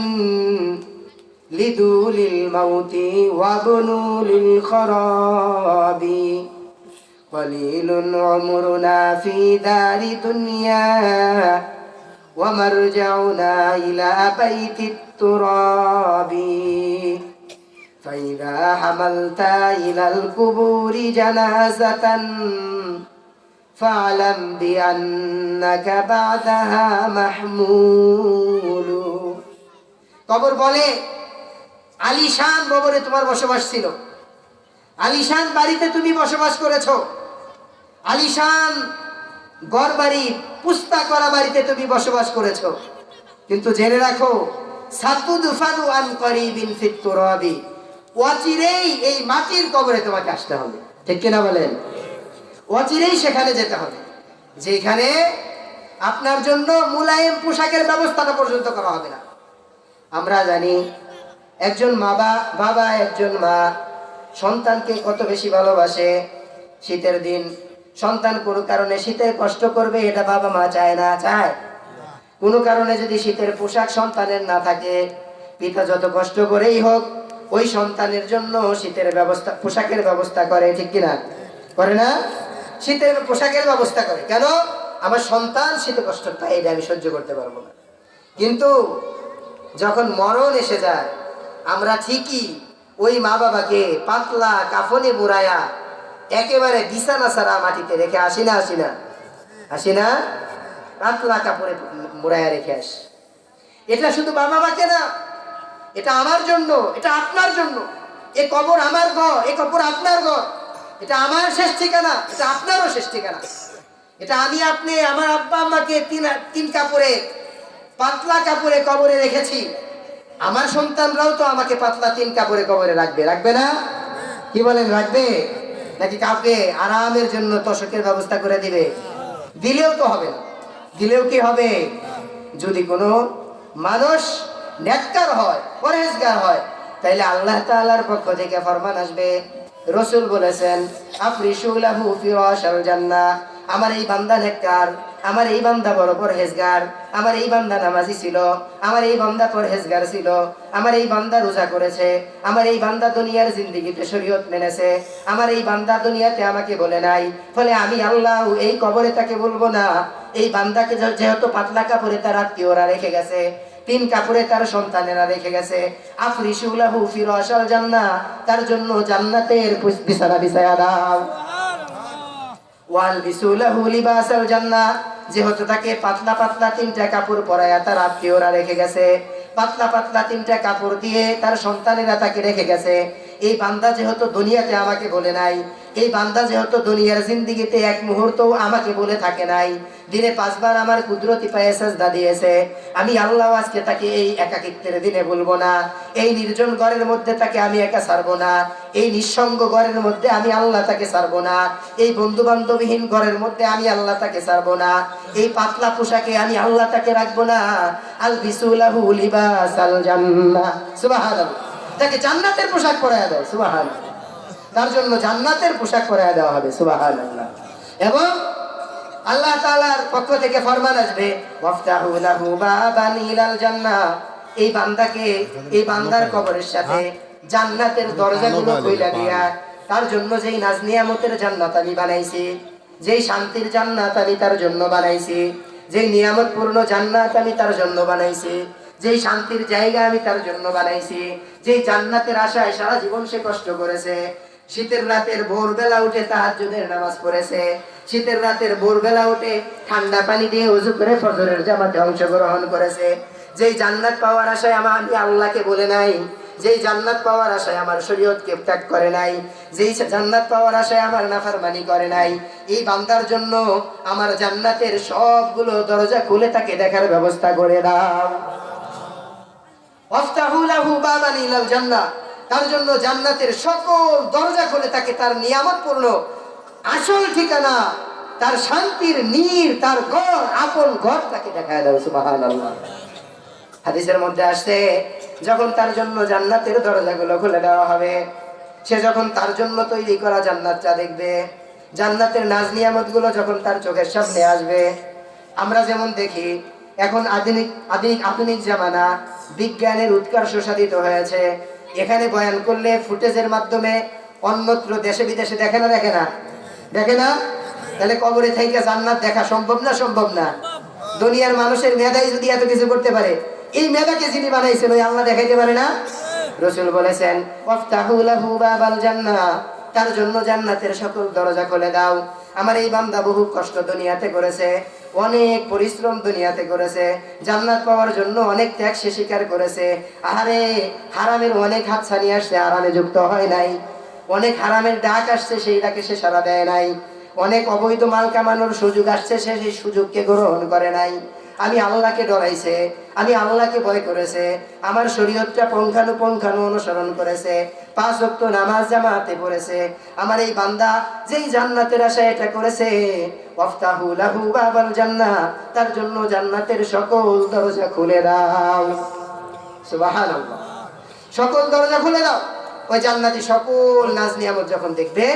লিদুলিল মাউতি ওয়া বুনুলিল খরাবি কলিলুন উমরুনা ফি দারি দুনিয়া ওয়া মারজাউনা ইলা বাইতিত তুরাবি ফাইদা হামালতা ইলাল কুবুরি জানাজাতান ফাআলাম বিআন্নাকা বাদাহা মাহমুলু। কবর বলে, আলিশান কবরে তোমার বসবাস ছিল, আলিশান বাড়িতে তুমি বসবাস করেছো, আলিশান ঘর বাড়ি, পুস্তা করা বাড়িতে তুমি বসবাস করেছো, কিন্তু জেনে রাখো, সাতুদফানু আন করিবিন ফিত তুরাবি, অচিরেই এই মাটির কবরে তোমাকে আসতে হবে। ঠিক কিনা বলেন? অচিরেই সেখানে যেতে হবে, যেখানে আপনার জন্য মুলায়েম পোশাকের ব্যবস্থাটা পর্যন্ত করা হবে না। আমরা জানি একজন বাবা, একজন মা সন্তানকে কত বেশি ভালোবাসে। শীতের দিন সন্তান কোনো কারণে শীতের কষ্ট করবে, এটা বাবা মা চায় না? চায়? কোনো কারণে যদি শীতের পোশাক সন্তানের না থাকে, পিতা যত কষ্ট করেই হোক ওই সন্তানের জন্য শীতের ব্যবস্থা, পোশাকের ব্যবস্থা করে। ঠিক কিনা? করে না? শীতের পোশাকের ব্যবস্থা করে। কেন? আমার সন্তান শীতে কষ্ট পায়, এটা আমি সহ্য করতে পারবো না। কিন্তু যখন মরণ এসে যায়, আমরা ঠিকই ওই মা বাবাকে পাতলা কাফনে মুড়ায়া একেবারে বিছানা ছাড়া মাটিতে রেখে আসি না আসি না পাতলা কাপড়ে মুড়ায়া রেখে আসি। এটা শুধু মা বাবাকে না, এটা আমার জন্য, এটা আপনার জন্য। এ কবর আমার ঘর, এ কবর আপনার ঘর। এটা আমার শেষ ঠিকানা, এটা আপনারও শেষ ঠিকানা। এটা আমি আপনি আমার আব্বা আম্মাকে তিন কাপড়ে পাতলা কাপড়ে কবরে রেখেছি। আমার সন্তানরাও তো আমাকে পাতলা 3 কাপড়ে কবরে রাখবে না? কি বলেন, রাখবে? নাকি কাউকে আরামের জন্য তোষকের ব্যবস্থা করে দিবে? দিলেও তো হবে না। দিলেও কি হবে? যদি কোনো মানুষ নেককার হয়, পরহেজগার হয়, তাইলে আল্লাহ তাআলার পক্ষ থেকে ফরমান আসবে। রাসূল বলেছেন, আফরিশু লাহু ফিরাশাল জান্নাহ। আমার এই বান্দা নেককার, আমার এই বান্দা বড় পরহেজগার, আমার এই বান্দা নামাজি ছিল, আমার এই বান্দা পরহেজগার ছিল, আমার এই বান্দা রোজা করেছে, আমার এই বান্দা দুনিয়ার জিন্দেগিতে শরীয়ত মেনেছে, আমার এই বান্দা দুনিয়াতে আমাকে বলে নাই। ফলে আমি আল্লাহ এই কবরে তাকে বলবো না। এই বান্দাকে যেহেতু পাতলা কাপড়ে তার আত্মীয়রা রেখে গেছে, 3 কাপড়ে তার সন্তানেরা রেখে গেছে, আফরিশু লাহু ফিরাশাল জান্নাহ, তার জন্য জান্নাতের বিছানা বিছায়া দাও। ওয়াল বিসুলাহু লিবাসাল জান্নাহ, যেহেতু তাকে পাতলা পাতলা 3টা কাপড় পরায়া তার আত্মীয়রা রেখে গেছে, পাতলা পাতলা 3টা কাপড় দিয়ে তার সন্তানেরা তাকে রেখে গেছে। এই বান্দা যেহেতু দুনিয়াতে আমাকে বলে নাই, এই বান্দা যেহেতু দুনিয়ার জিন্দেগিতে এক মুহূর্তও আমাকে বলে থাকে নাই, দিনে 5 বার আমার কুদরতি পায়ে সাজদা দিয়েছে, আমি আল্লাহ আজকে তাকে এই একাকিত্বের দিনে বলবো না। এই নির্জন ঘরের মধ্যে তাকে আমি একা ছাড়বো না। এই নিঃসঙ্গ ঘরের মধ্যে আমি আল্লাহ তাকে ছাড়বো না। এই বন্ধু বান্ধবহীন ঘরের মধ্যে আমি আল্লাহ তাকে ছাড়বো না। এই পাতলা পোশাকে আমি আল্লাহ তাকে রাখবো না। আল বিসুলাহু লিবাসাল জান্নাহ, সুবহানাল্লাহ। তাকে জান্নাতের পোশাক পরায়া দাও, সুবহানাল্লাহ। তার জন্য জান্নাতের পোশাক পরায়া দেওয়া হবে, সুবহানাল্লাহ। এবং আল্লাহ তাআলার পক্ষ থেকে ফরমান আসবে, ওয়াফতাহু লাহু বাবান ইলাল জান্নাহ। এই বান্দাকে, এই বান্দার কবরের সাথে জান্নাতের দরজাগুলো খুলে দিয়া তার জন্য যেই নাজ নিয়ামতের জান্নাত আমি বানাইছি, যেই শান্তির জান্নাত আমি তার জন্য বানাইছি, যেই নিয়ামতপূর্ণ জান্নাত আমি তার জন্য বানাইছি, যেই শান্তির জায়গা আমি তার জন্য বানাইছি, যেই জান্নাতের আশায় সারা জীবন সে কষ্ট করেছে, শীতের রাতের ভোরবেলা উঠে তাহাজ্জুদের নামাজ পড়েছে, শীতের রাতের ভোরবেলা উঠে ঠান্ডা পানি দিয়ে ওযু করে ফজরের জামাতে অংশগ্রহণ করেছে, যেই জান্নাত পাওয়ার আশায় আমি আল্লাহকে বলে নাই, যেই জান্নাত পাওয়ার আশায় আমার শরীয়তকে ত্যাগ করে নাই, যেই জান্নাত পাওয়ার আশায় আমার নাফরমানি করে নাই, এই বান্দার জন্য আমার জান্নাতের সবগুলো দরজা খুলে তাকে দেখার ব্যবস্থা করে দাও। ওয়াফতাহু লাহু বাবান ইলাল জান্নাহ, তার জন্য জান্নাতের সকল দরজা খুলে তাকে তার নিয়ামতপূর্ণ আসল ঠিকানা, তার শান্তির নীড়, তার ঘর, আপন ঘর তাকে দেখায় দাও, সুবহানাল্লাহ। হাদিসের মধ্যে আসছে, যখন তার জন্য জান্নাতের দরজাগুলো খুলে দেওয়া হবে, সে যখন তার জন্য তৈরি করা জান্নাতটা দেখবে, জান্নাতের নাজ নিয়ামতগুলো যখন তার চোখের সামনে আসবে, আমরা যেমন দেখি এখন আধুনিক জামানা, বিজ্ঞানের উৎকর্ষ সাধিত হয়েছে, এখানে বয়ান করলে ফুটেজের মাধ্যমে অন্যত্র দেশে বিদেশে দেখে না? তাহলে কবরে থেকে জান্নাত দেখা সম্ভব না? দুনিয়ার মানুষের মেধাই যদি এত কিছু করতে পারে, এই মেধাকে যিনি বানাইছেন ওই আল্লাহ দেখাইতে পারে না? রাসূল বলেছেন, ওয়াফতাহু লাহু বাবাল জান্নাহ, তার জন্য জান্নাতের সকল দরজা খুলে দাও। আমার এই বান্দা বহু কষ্ট দুনিয়াতে করেছে, অনেক পরিশ্রম দুনিয়াতে করেছে, জান্নাত পাওয়ার জন্য অনেক ত্যাগ সে স্বীকার করেছে। আহারে, হারামের অনেক হাতছানি আসছে, আরামে যুক্ত হয় নাই। অনেক হারামের ডাক আসছে, সেই ডাকে সে সাড়া দেয় নাই। অনেক অবৈধ মাল কামানোর সুযোগ আসছে, সে সেই সুযোগকে গ্রহণ করে নাই। আমি আল্লাহকে ডরাইছে, আমি আল্লাহকে ভয় করেছে, আমার শরীয়তটা পুঙ্খানুপুঙ্খানু অনুসরণ করেছে, 5 ওয়াক্ত নামাজ জামাতে পড়েছে। আমার এই বান্দা যেই জান্নাতের আশা এটা করেছে, ওয়াফতাহু লাহু বাবাল জান্নাহ, তার জন্য জান্নাতের সকল দরজা খুলে দাও, সুবহানাল্লাহ। সকল দরজা খুলে দাও। ওই জান্নাতি সকল নাজ নিয়ামত যখন দেখবে,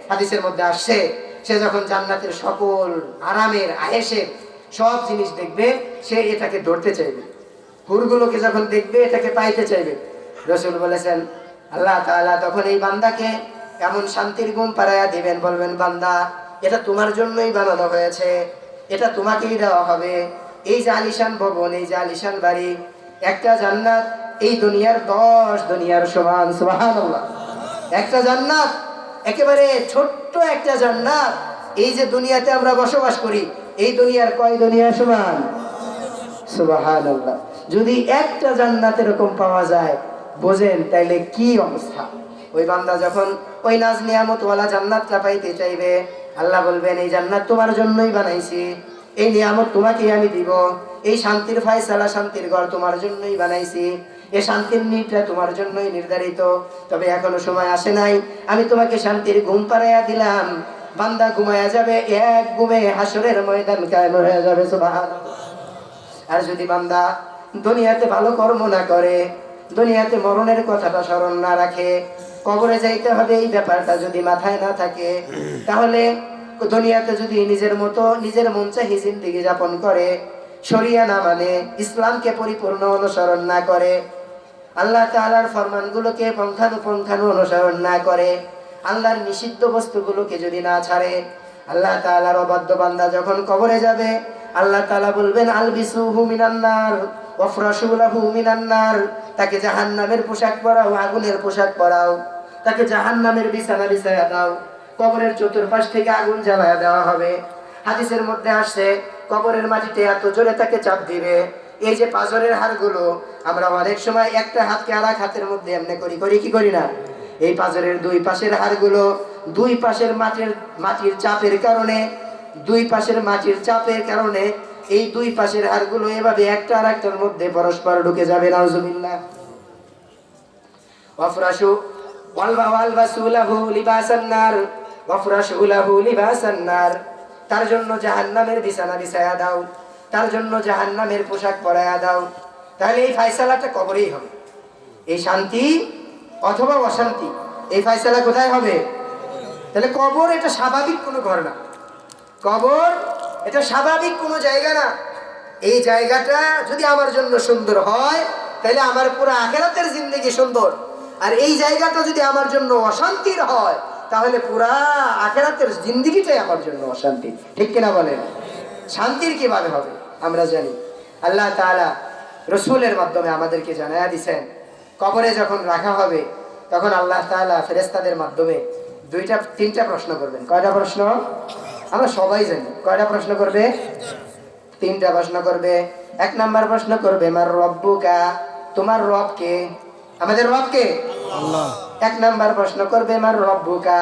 হাদিসের মধ্যে আসছে, সে যখন জান্নাতের সকল আরামের আয়েশের সব জিনিস দেখবে, সে এটাকে ধরতে চাইবে। হুরগুলোকে যখন দেখবে, এটাকে পাইতে চাইবে। রাসূল বলেছেন, আল্লাহ তাআলা তখন এই বান্দাকে এমন শান্তির ঘুম পাড়ায়া দিবেন, বলবেন, বান্দা, এটা তোমার জন্যই বানানো হয়েছে, এটা তোমাকেই দেওয়া হবে। এই যে আলিশান ভবন, এই যে আলিশান বাড়ি, একটা জান্নাত এই দুনিয়ার 10 দুনিয়ার সমান। সুবহানাল্লাহ। একটা জান্নাত, একেবারে ছোট্ট একটা জান্নাত, এই যে দুনিয়াতে আমরা বসবাস করি, এই দুনিয়ার কয় দুনিয়া সমান? সুবহানাল্লাহ। যদি একটা জান্নাত এরকম পাওয়া যায়, বোঝেন তাইলে কি অবস্থা। ওই বান্দা যখন ওই নাজ নিয়ামত ওয়ালা জান্নাতটা পাইতে চাইবে, আল্লাহ বলবেন এই জান্নাত তোমার জন্যই বানাইছি, এই নিয়ামত তোমাকে আমি দিব, এই শান্তির ফায়সালা, শান্তির ঘর তোমার জন্যই বানাইছি, এই শান্তির নিটটা তোমার জন্যই নির্ধারিত। তবে এখনো সময় আসে নাই, আমি তোমাকে শান্তির ঘুম পাড়াইয়া দিলাম। বান্দা ঘুমায়া যাবে, এক ঘুমে হাসরের ময়দান কায়েম হয়ে যাবে। সুবহানাল্লাহ। আর যদি বান্দা দুনিয়াতে ভালো কর্ম না করে, দুনিয়াতে মরণের কথাটা স্মরণ না রাখে, কবরে যাইতে হবে এই ব্যাপারটা যদি মাথায় না থাকে, তাহলে দুনিয়াতে যদি নিজের মতো নিজের মন চাহি জিন্দেগি যাপন করে, শরিয়া না মানে, ইসলামকে পরিপূর্ণ অনুসরণ না করে, আল্লাহ তাআলার ফরমানগুলোকে পুঙ্খানুপুঙ্খানু অনুসরণ না করে, আল্লাহর নিষিদ্ধ বস্তুগুলোকে যদি না ছাড়ে, আল্লাহ তাআলার অবাধ্য বান্দা যখন কবরে যাবে, আল্লাহ তাআলা বলবেন আলবিসুহু মিনান নার ওয়াফরাশু লাহু মিনান নার, তাকে জাহান্নামের পোশাক পরাও, আগুনের পোশাক পরাও, তাকে জাহান্নামের বিছানা বিছায়া দাও, কবরের চতুর্পাশ থেকে আগুন জ্বালায়া দেওয়া হবে। হাদিসের মধ্যে আসছে কবরের মাটিতে এত জোরে তাকে চাপ দিবে, এই যে পাঁজরের হাড়গুলো, আমরা অনেক সময় একটা হাতকে আর এক হাতের মধ্যে এমনি করি কি করি না? এই পাঁজরের দুই পাশের হাড়গুলো দুই পাশের মাটির চাপের কারণে, দুই পাশের মাটির চাপের কারণে এই দুই পাশের হাড়গুলো এভাবে একটা আর একটার মধ্যে পরস্পর ঢুকে যাবে। নাউজুবিল্লাহ। ওয়াফরাশু ওয়ালবাসু লাহু লিবাসান নার ওয়াফরাশু লাহু লিবাসান নার, তার জন্য জাহান্নামের বিছানা বিছায়া দাও, তার জন্য জাহান্নামের পোশাক পরায়া দাও। তাহলে এই ফয়সালাটা কবরেই হবে। এই শান্তি অথবা অশান্তি, এই ফয়সালা কোথায় হবে? তাহলে কবর এটা স্বাভাবিক কোনো ঘর না, কবর এটা স্বাভাবিক কোনো জায়গা না। এই জায়গাটা যদি আমার জন্য সুন্দর হয়, তাহলে আমার পুরো আখিরাতের জিন্দেগি সুন্দর। আর এই জায়গাটা যদি আমার জন্য অশান্তির হয়, তাহলে পুরা আখিরাতের জিন্দেগিটাই আমার জন্য অশান্তি। ঠিক কিনা বলেন? শান্তির কিভাবে হবে আমরা জানি। আল্লাহ তাআলা রসুলের মাধ্যমে আমাদেরকে জানায়া দিয়েছেন, কবরে যখন রাখা হবে তখন আল্লাহ তাআলা ফেরেশতাদের মাধ্যমে তিনটা প্রশ্ন করবেন। কয়টা প্রশ্ন? আমরা সবাই জানি। কয়টা প্রশ্ন করবে? তিনটা প্রশ্ন করবে। এক নাম্বার প্রশ্ন করবে মার রব্বুকা, তোমার রব কে? আমাদের রব কে? আল্লাহ। এক নাম্বার প্রশ্ন করবে মার রব্বুকা,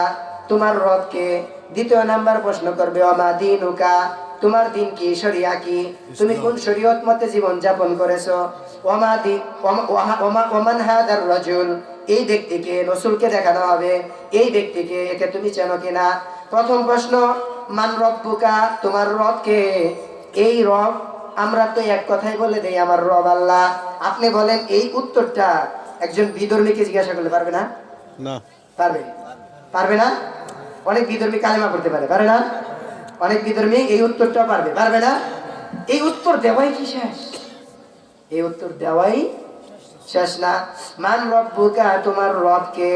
তোমার রব কে? দ্বিতীয় নাম্বার প্রশ্ন করবে ওমা দীনুকা, তোমার দিন কি, শরিয়া কি, তুমি কোন শরীয়ত মতে জীবন যাপন করেছো? ওমান হাদার রাজুল, এই ব্যক্তিকে, রাসূলকে দেখানো হবে, এই ব্যক্তিকে, একে তুমি চেনো কিনা। প্রথম প্রশ্ন মান রব্বুকা, তোমার রব কে? এই রব আমরা তো এক কথাই বলে দেই আমার রব আল্লাহ। আপনি বলেন এই উত্তরটা একজন বিধর্মীকে জিজ্ঞাসা করলে পারবে না? না। পারবে? পারবে না? অনেক বিধর্মী কালেমা পড়তে পারে না? অনেক বিধর্মী এই উত্তরটা পারবে না? এই উত্তর দেওয়াই কি শেষ? এই উত্তর দেওয়াই শেষ না। মান রব্বুকা, তোমার রব কে?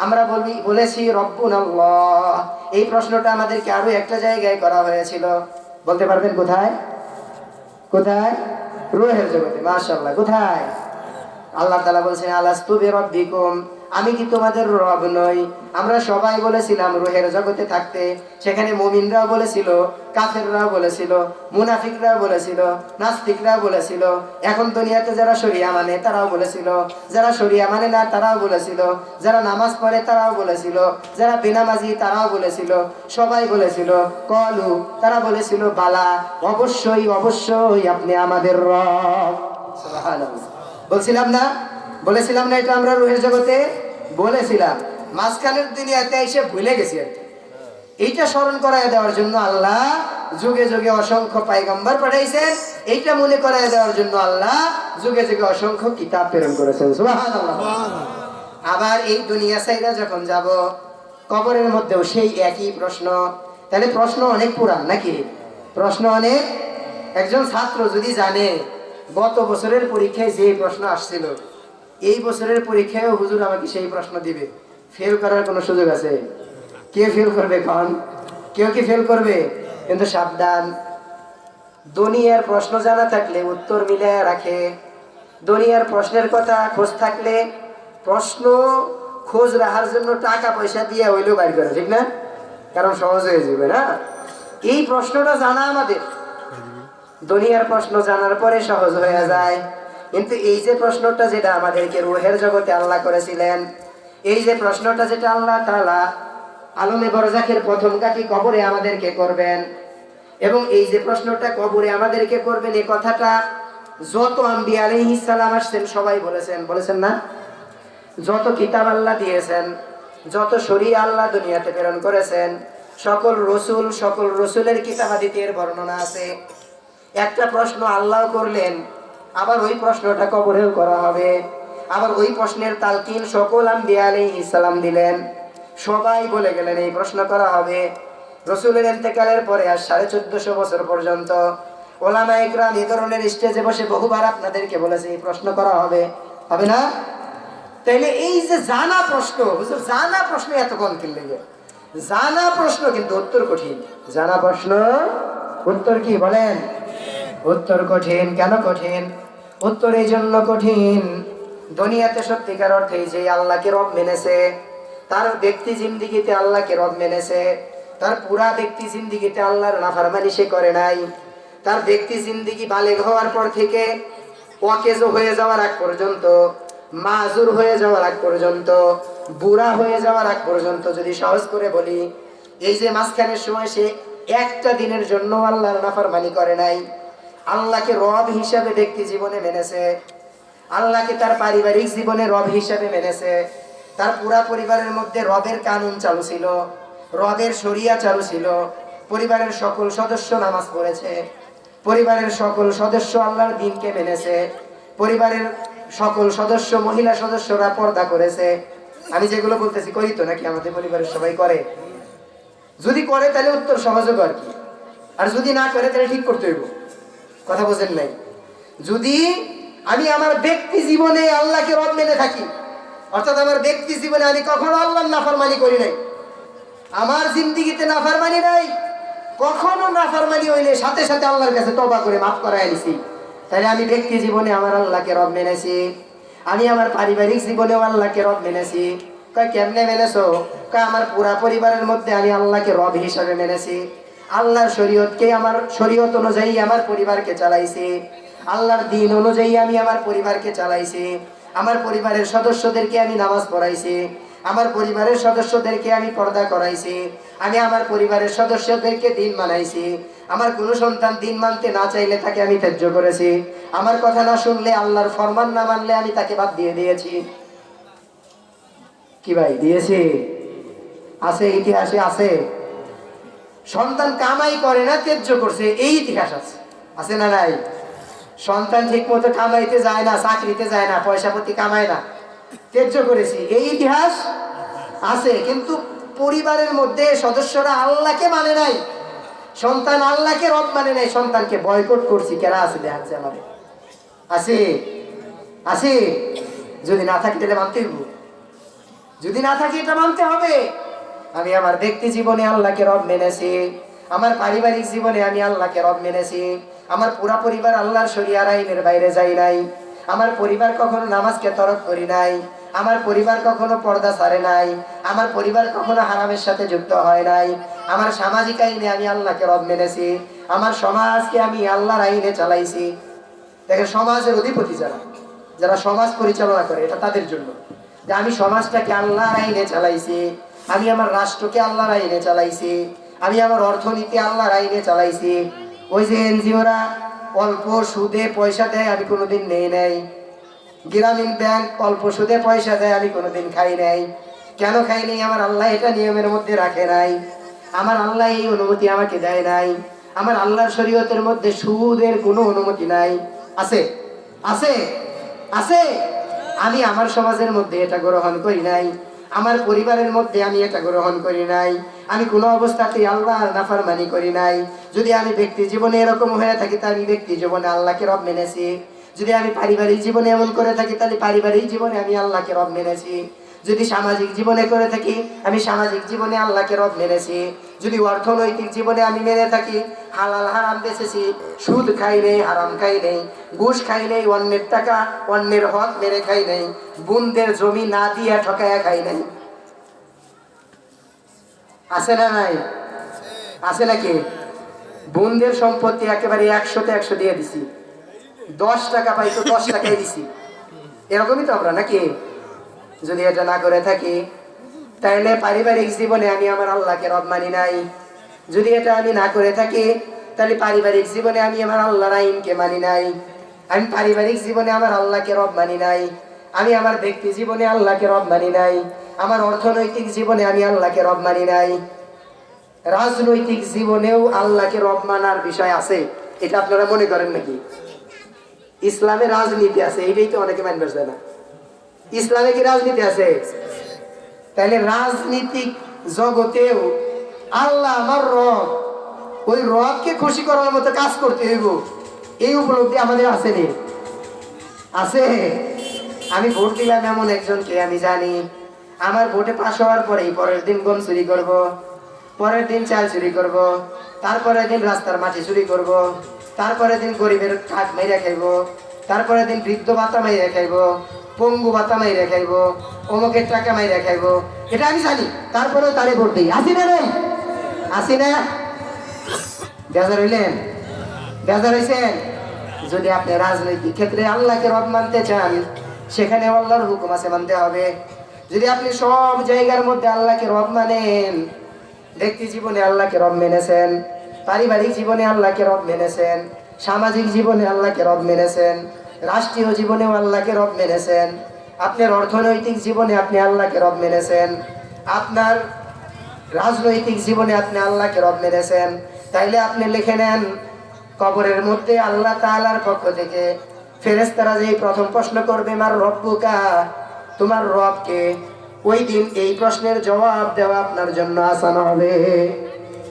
আমরা বলেছি রব্বুনাল্লাহ। এই প্রশ্নটা আমাদেরকে আরো একটা জায়গায় করা হয়েছিল, বলতে পারবেন কোথায়? কোথায়? রূহের জগতে। মাশাআল্লাহ। কোথায়? আল্লাহ তাআলা বলছেন আলাস্তু বিরাব্বিকুম, আমি কি তোমাদের রব নই? আমরা সবাই বলেছিলাম রূহের জগতে থাকতে, সেখানে মুমিনরাও বলেছিল, কাফেররাও বলেছিল, মুনাফিকরাও বলেছিল, নাস্তিকরাও বলেছিল। এখন দুনিয়াতে যারা শরিয়া মানে তারাও বলেছিল, যারা শরিয়া মানে না তারাও বলেছিল, যারা নামাজ পড়ে তারাও বলেছিল, যারা বেনামাজি তারাও বলেছিল, সবাই বলেছিল কলু, তারা বলেছিল বালা, অবশ্যই অবশ্যই আপনি আমাদের রব। সুবহানাল্লাহ। বলেছিলাম না এটা আমরা রূহের জগতে বলেছিলাম। মাঝখানের দুনিয়াতে এসে ভুলে গেছি আর কি। এইটা স্মরণ করায় দেওয়ার জন্য আল্লাহ যুগে যুগে অসংখ্য পয়গম্বর পাঠাইছেন, এইটা মনে করায় দেওয়ার জন্য আল্লাহ যুগে যুগে অসংখ্য কিতাব প্রেরণ করেছেন। সুবহানাল্লাহ। আবার এই দুনিয়া ছাইরা যখন যাব, কবরের মধ্যেও সেই একই প্রশ্ন। তাহলে প্রশ্ন অনেক পুরান নাকি? প্রশ্ন অনেক। একজন ছাত্র যদি জানে গত বছরের পরীক্ষায় যে প্রশ্ন আসছিল, এই বছরের পরীক্ষায় হুজুর আমাকে সেই প্রশ্ন দিবে, ফেল করার কোনো সুযোগ আছে? কে ফেল করবে? কেউ কি ফেল করবে? কিন্তু সাবধান, দুনিয়ার প্রশ্ন জানা থাকলে উত্তর মিলায় রাখে, দুনিয়ার প্রশ্নের কথা খোঁজ থাকলে প্রশ্ন খোঁজ রাখার জন্য টাকা পয়সা দিয়ে হইলেও বাইর করে, ঠিক না? কারণ সহজ হয়ে যাবে না। এই প্রশ্নটা জানা আমাদের, দুনিয়ার প্রশ্ন জানার পরে সহজ হয়ে যায়। কিন্তু এই যে প্রশ্নটা যেটা আমাদেরকে রুহের জগতে আল্লাহ করেছিলেন, এই যে প্রশ্নটা যেটা আল্লাহ তাআলা আলমে বরজাখের প্রথম কাঠি কবরে আমাদেরকে করবেন, এবং এই যে প্রশ্নটা কবরে আমাদেরকে করবেন, এই কথাটা যত আম্বিয়া আলাইহিস সালাম আসছেন সবাই বলেছেন না? যত কিতাব আল্লাহ দিয়েছেন, যত শরীয়ত আল্লাহ দুনিয়াতে প্রেরণ করেছেন, সকল রসুলের কিতাবাদিতে এর বর্ণনা আছে। একটা প্রশ্ন আল্লাহ করলেন, আবার ওই প্রশ্নটা কবরেও করা হবে, আবার ওই প্রশ্নের তালকিন সকল আম্বিয়া আলাইহিস সালাম দিলেন। সবাই বলে গেলেন এই প্রশ্ন করা হবে। রসুলের ইন্তেকালের পরে আর 1450 বছর পর্যন্ত ওলামায়ে ইকরাম এই ধরনের স্টেজে বসে বহুবার আপনাদেরকে বলেছে এই প্রশ্ন করা হবে, হবে না? তাইলে এই যে জানা প্রশ্ন, হুজুর জানা প্রশ্ন এত কম কিনলে, জানা প্রশ্ন কিন্তু উত্তর কঠিন। জানা প্রশ্ন উত্তর কি বলেন? উত্তর কঠিন। কেন কঠিন? উত্তর এই জন্য কঠিন, দুনিয়াতে সত্যিকার অর্থে যে আল্লাহকে রব মেনেছে, তার ব্যক্তি জিন্দিগিতে আল্লাহকে রব মেনেছে, তার পুরা ব্যক্তি জিন্দিগিতে আল্লাহর নাফরমানি সে করে নাই। তার ব্যক্তি জিন্দিগি বালেগ হওয়ার পর থেকে ওয়াকেজ হয়ে যাওয়ার আগ পর্যন্ত, মাজুর হয়ে যাওয়ার আগ পর্যন্ত, বুড়া হয়ে যাওয়ার আগ পর্যন্ত, যদি সহজ করে বলি, এই যে মাঝখানের সময় সে একটা দিনের জন্য আল্লাহর নাফরমানি করে নাই, আল্লাহকে রব হিসাবে ব্যক্তি জীবনে মেনেছে, আল্লাহকে তার পারিবারিক জীবনে রব হিসাবে মেনেছে, তার পুরা পরিবারের মধ্যে রবের কানুন চালু ছিল, রবের শরিয়া চালু ছিল, পরিবারের সকল সদস্য নামাজ পড়েছে, পরিবারের সকল সদস্য আল্লাহর দ্বীনকে মেনেছে, পরিবারের সকল সদস্য মহিলা সদস্যরা পর্দা করেছে। আমি যেগুলো বলতেছি করি তো নাকি আমাদের পরিবারের সবাই করে? যদি করে তাহলে উত্তর সহযোগ আর কি, আর যদি না করে তাহলে ঠিক করতে হইব। কথা বোঝেন নাই? যদি আমি আমার ব্যক্তি জীবনে আল্লাহকে রব মেনে থাকি, অর্থাৎ আমার ব্যক্তি জীবনে আমি কখনো আল্লাহর নাফরমানি করি নাই, আমার জিন্দিগিতে নাফরমানি নাই, কখনো নাফরমানি হইলে সাথে সাথে আল্লাহর কাছে তওবা করে মাফ করায় নিছি, তাহলে আমি ব্যক্তি জীবনে আমার আল্লাহকে রব মেনেছি। আমি আমার পারিবারিক জীবনেও আল্লাহকে রব মেনেছি। কয় কেমনে মেনেছো? কয় আমার পুরা পরিবারের মধ্যে আমি আল্লাহকে রব হিসাবে মেনেছি, আল্লাহর শরীয়তকে, আমার শরীয়ত অনুযায়ী আমার পরিবারকে চালাইছি, আল্লাহর দ্বীন অনুযায়ী আমি আমার পরিবারকে চালাইছি, আমার পরিবারের সদস্যদেরকে আমি নামাজ পড়াইছি, আমার পরিবারের সদস্যদেরকে আমি পর্দা করাইছি, আমি আমার পরিবারের সদস্যদেরকে দ্বীন মানাইছি, আমার কোনো সন্তান দ্বীন মানতে না চাইলে তাকে আমি ত্যায্য করেছি, আমার কথা না শুনলে, আল্লাহর ফরমান না মানলে আমি তাকে বাদ দিয়ে দিয়েছি। কি ভাই দিয়েছি? আছে, ইতিহাসে আছে। সন্তান কামাই করে না, ত্যায্য করছে, এই ইতিহাস আছে, আছে না নাই? সন্তান ঠিক মতো কামাইতে যায় না, চাকরিতে যায় না, পয়সা পাতি কামায় না, ত্যায্য করেছি, এই ইতিহাস আছে। কিন্তু পরিবারের মধ্যে সদস্যরা আল্লাহকে মানে নাই, সন্তান আল্লাহকে রব মানে নাই, সন্তানকে বয়কট করছি, কেরা আছে দেখাচ্ছে আমাদের? আছে, আছে। যদি না থাকে তাহলে মানতে হইব, যদি না থাকে এটা মানতে হবে। আমি আমার ব্যক্তি জীবনে আল্লাহকে রব মেনেছি, আমার পারিবারিক জীবনে আমি আল্লাহকে রব মেনেছি, আমার পুরা পরিবার আল্লাহর শরিয়ার আইনের বাইরে যাই নাই, আমার পরিবার কখনো নামাজকে তরক করি নাই, আমার পরিবার কখনো পর্দা ছাড়ে নাই, আমার পরিবার কখনো হারামের সাথে যুক্ত হয় নাই, আমার সামাজিক আইনে আমি আল্লাহকে রব মেনেছি, আমার সমাজকে আমি আল্লাহর আইনে চালাইছি। দেখেন, সমাজের অধিপতি যারা, যারা সমাজ পরিচালনা করে, এটা তাদের জন্য যে আমি সমাজটাকে আল্লাহর আইনে চালাইছি, আমি আমার রাষ্ট্রকে আল্লাহর আইনে চালাইছি, আমি আমার অর্থনীতি আল্লাহর আইনে চালাইছি। ওই যে এনজিওরা অল্প সুদে পয়সা দেয়, আমি কোনোদিন নেই নাই। গ্রামীণ ব্যাংক অল্প সুদে পয়সা দেয়, আমি কোনোদিন খাই নাই। কেন খাই নাই? আমার আল্লাহ এটা নিয়মের মধ্যে রাখে নাই, আমার আল্লাহ এই অনুমতি আমাকে দেয় নাই, আমার আল্লাহর শরীয়তের মধ্যে সুদের কোনো অনুমতি নাই। আছে, আছে, আছে। আমি আমার সমাজের মধ্যে এটা গ্রহণ করি নাই, আমার পরিবারের মধ্যে আমি এটা গ্রহণ করি নাই, আমি কোনো অবস্থাতেই আল্লাহর নাফরমানি করি নাই। যদি আমি ব্যক্তি জীবনে এরকম হয়ে থাকি, তাহলে আমি ব্যক্তি জীবনে আল্লাহকে রব মেনেছি। যদি আমি পারিবারিক জীবনে এমন করে থাকি, তাহলে পারিবারিক জীবনে আমি আল্লাহকে রব মেনেছি। যদি সামাজিক জীবনে করে থাকি, আমি সামাজিক জীবনে আল্লাহকে রব মেনেছি। যদি অর্থনৈতিক জীবনে আমি মেনে থাকি, হালাল হারাম বেঁচেছি, সুদ খাই নেই, হারাম খাই নেই, ঘুষ খাই নেই, অন্যের টাকা অন্যের হক মেরে খাই নেই, বোনদের জমি না দিয়া ঠকায়া খাই নেই। আছে না নাই? আছে নাকি? বোনদের সম্পত্তি একেবারে 100-তে 100 দিয়ে দিছি, 10 টাকা পাই তো 10 টাকাই দিছি, এরকমই তো আমরা নাকি? যদি এটা না করে থাকি, তাইলে পারিবারিক জীবনে আমি আমার আল্লাহকে রব মানি নাই। যদি এটা আমি না করে থাকি, তাহলে পারিবারিক জীবনে আমি আমার আল্লাহর আইনকে মানি নাই। আমি পারিবারিক জীবনে আমার আল্লাহকে রব মানি নাই। আমি আমার ব্যক্তি জীবনে আল্লাহকে রব মানি নাই। আমার অর্থনৈতিক জীবনে আমি আল্লাহকে রব মানি নাই। রাজনৈতিক জীবনেও আল্লাহকে রব মানার বিষয় আছে, এটা আপনারা মনে করেন নাকি? ইসলামে রাজনীতি আছে, এইটাই তো অনেকে মানবে না। ইসলামে কি রাজনীতি আছে? তাহলে রাজনীতিক জগতেও আল্লাহ আমার রব, ওই রবকে খুশি করার মতো কাজ করতে হইব, এই উপলব্ধি আমাদের আছে নি? আছে। আমি ভোট দিলাম এমন একজনকে, আমি জানি আমার ভোটে পাশ হওয়ার পরেই পরের দিন গম চুরি করব, পরের দিন চাল চুরি করব, তারপরের দিন রাস্তার মাটি চুরি করব, তারপরের দিন গরিবের কাঠ মেরে খাইব, তারপরের দিন বৃদ্ধ ভাতা মাইরে খাইব, পঙ্গু ভাতা মাইরে খাইব, অমুকের টাকা মাইরে খাইব। এটা আমি জানি, তারপরেও তারে ভোট দিই। আসি না রে? আসি না? বেজার হইলেন? বেজার হইছেন? যদি আপনি রাজনৈতিক ক্ষেত্রে আল্লাহকে রব মানতে চান, সেখানে আল্লাহর হুকুম আছে, মানতে হবে। যদি আপনি সব জায়গার মধ্যে আল্লাহকে রব মানেন, ব্যক্তি জীবনে আল্লাহকে রব মেনেছেন, পারিবারিক জীবনে আল্লাহকে রব মেনেছেন, সামাজিক জীবনে আল্লাহকে রব মেনেছেন, রাষ্ট্রীয় জীবনেও আল্লাহকে রব মেনেছেন, আপনার অর্থনৈতিক জীবনে আপনি আল্লাহকে রব মেনেছেন, আপনার রাজনৈতিক জীবনে আপনি আল্লাহকে রব মেনেছেন, তাইলে আপনি লিখে নেন, কবরের মধ্যে আল্লাহ তাআলার পক্ষ থেকে ফেরেশতারা যেই প্রথম প্রশ্ন করবে, মার রব্বুকা, তোমার রবকে, ওই দিন এই প্রশ্নের জবাব দেওয়া আপনার জন্য আসান হবে।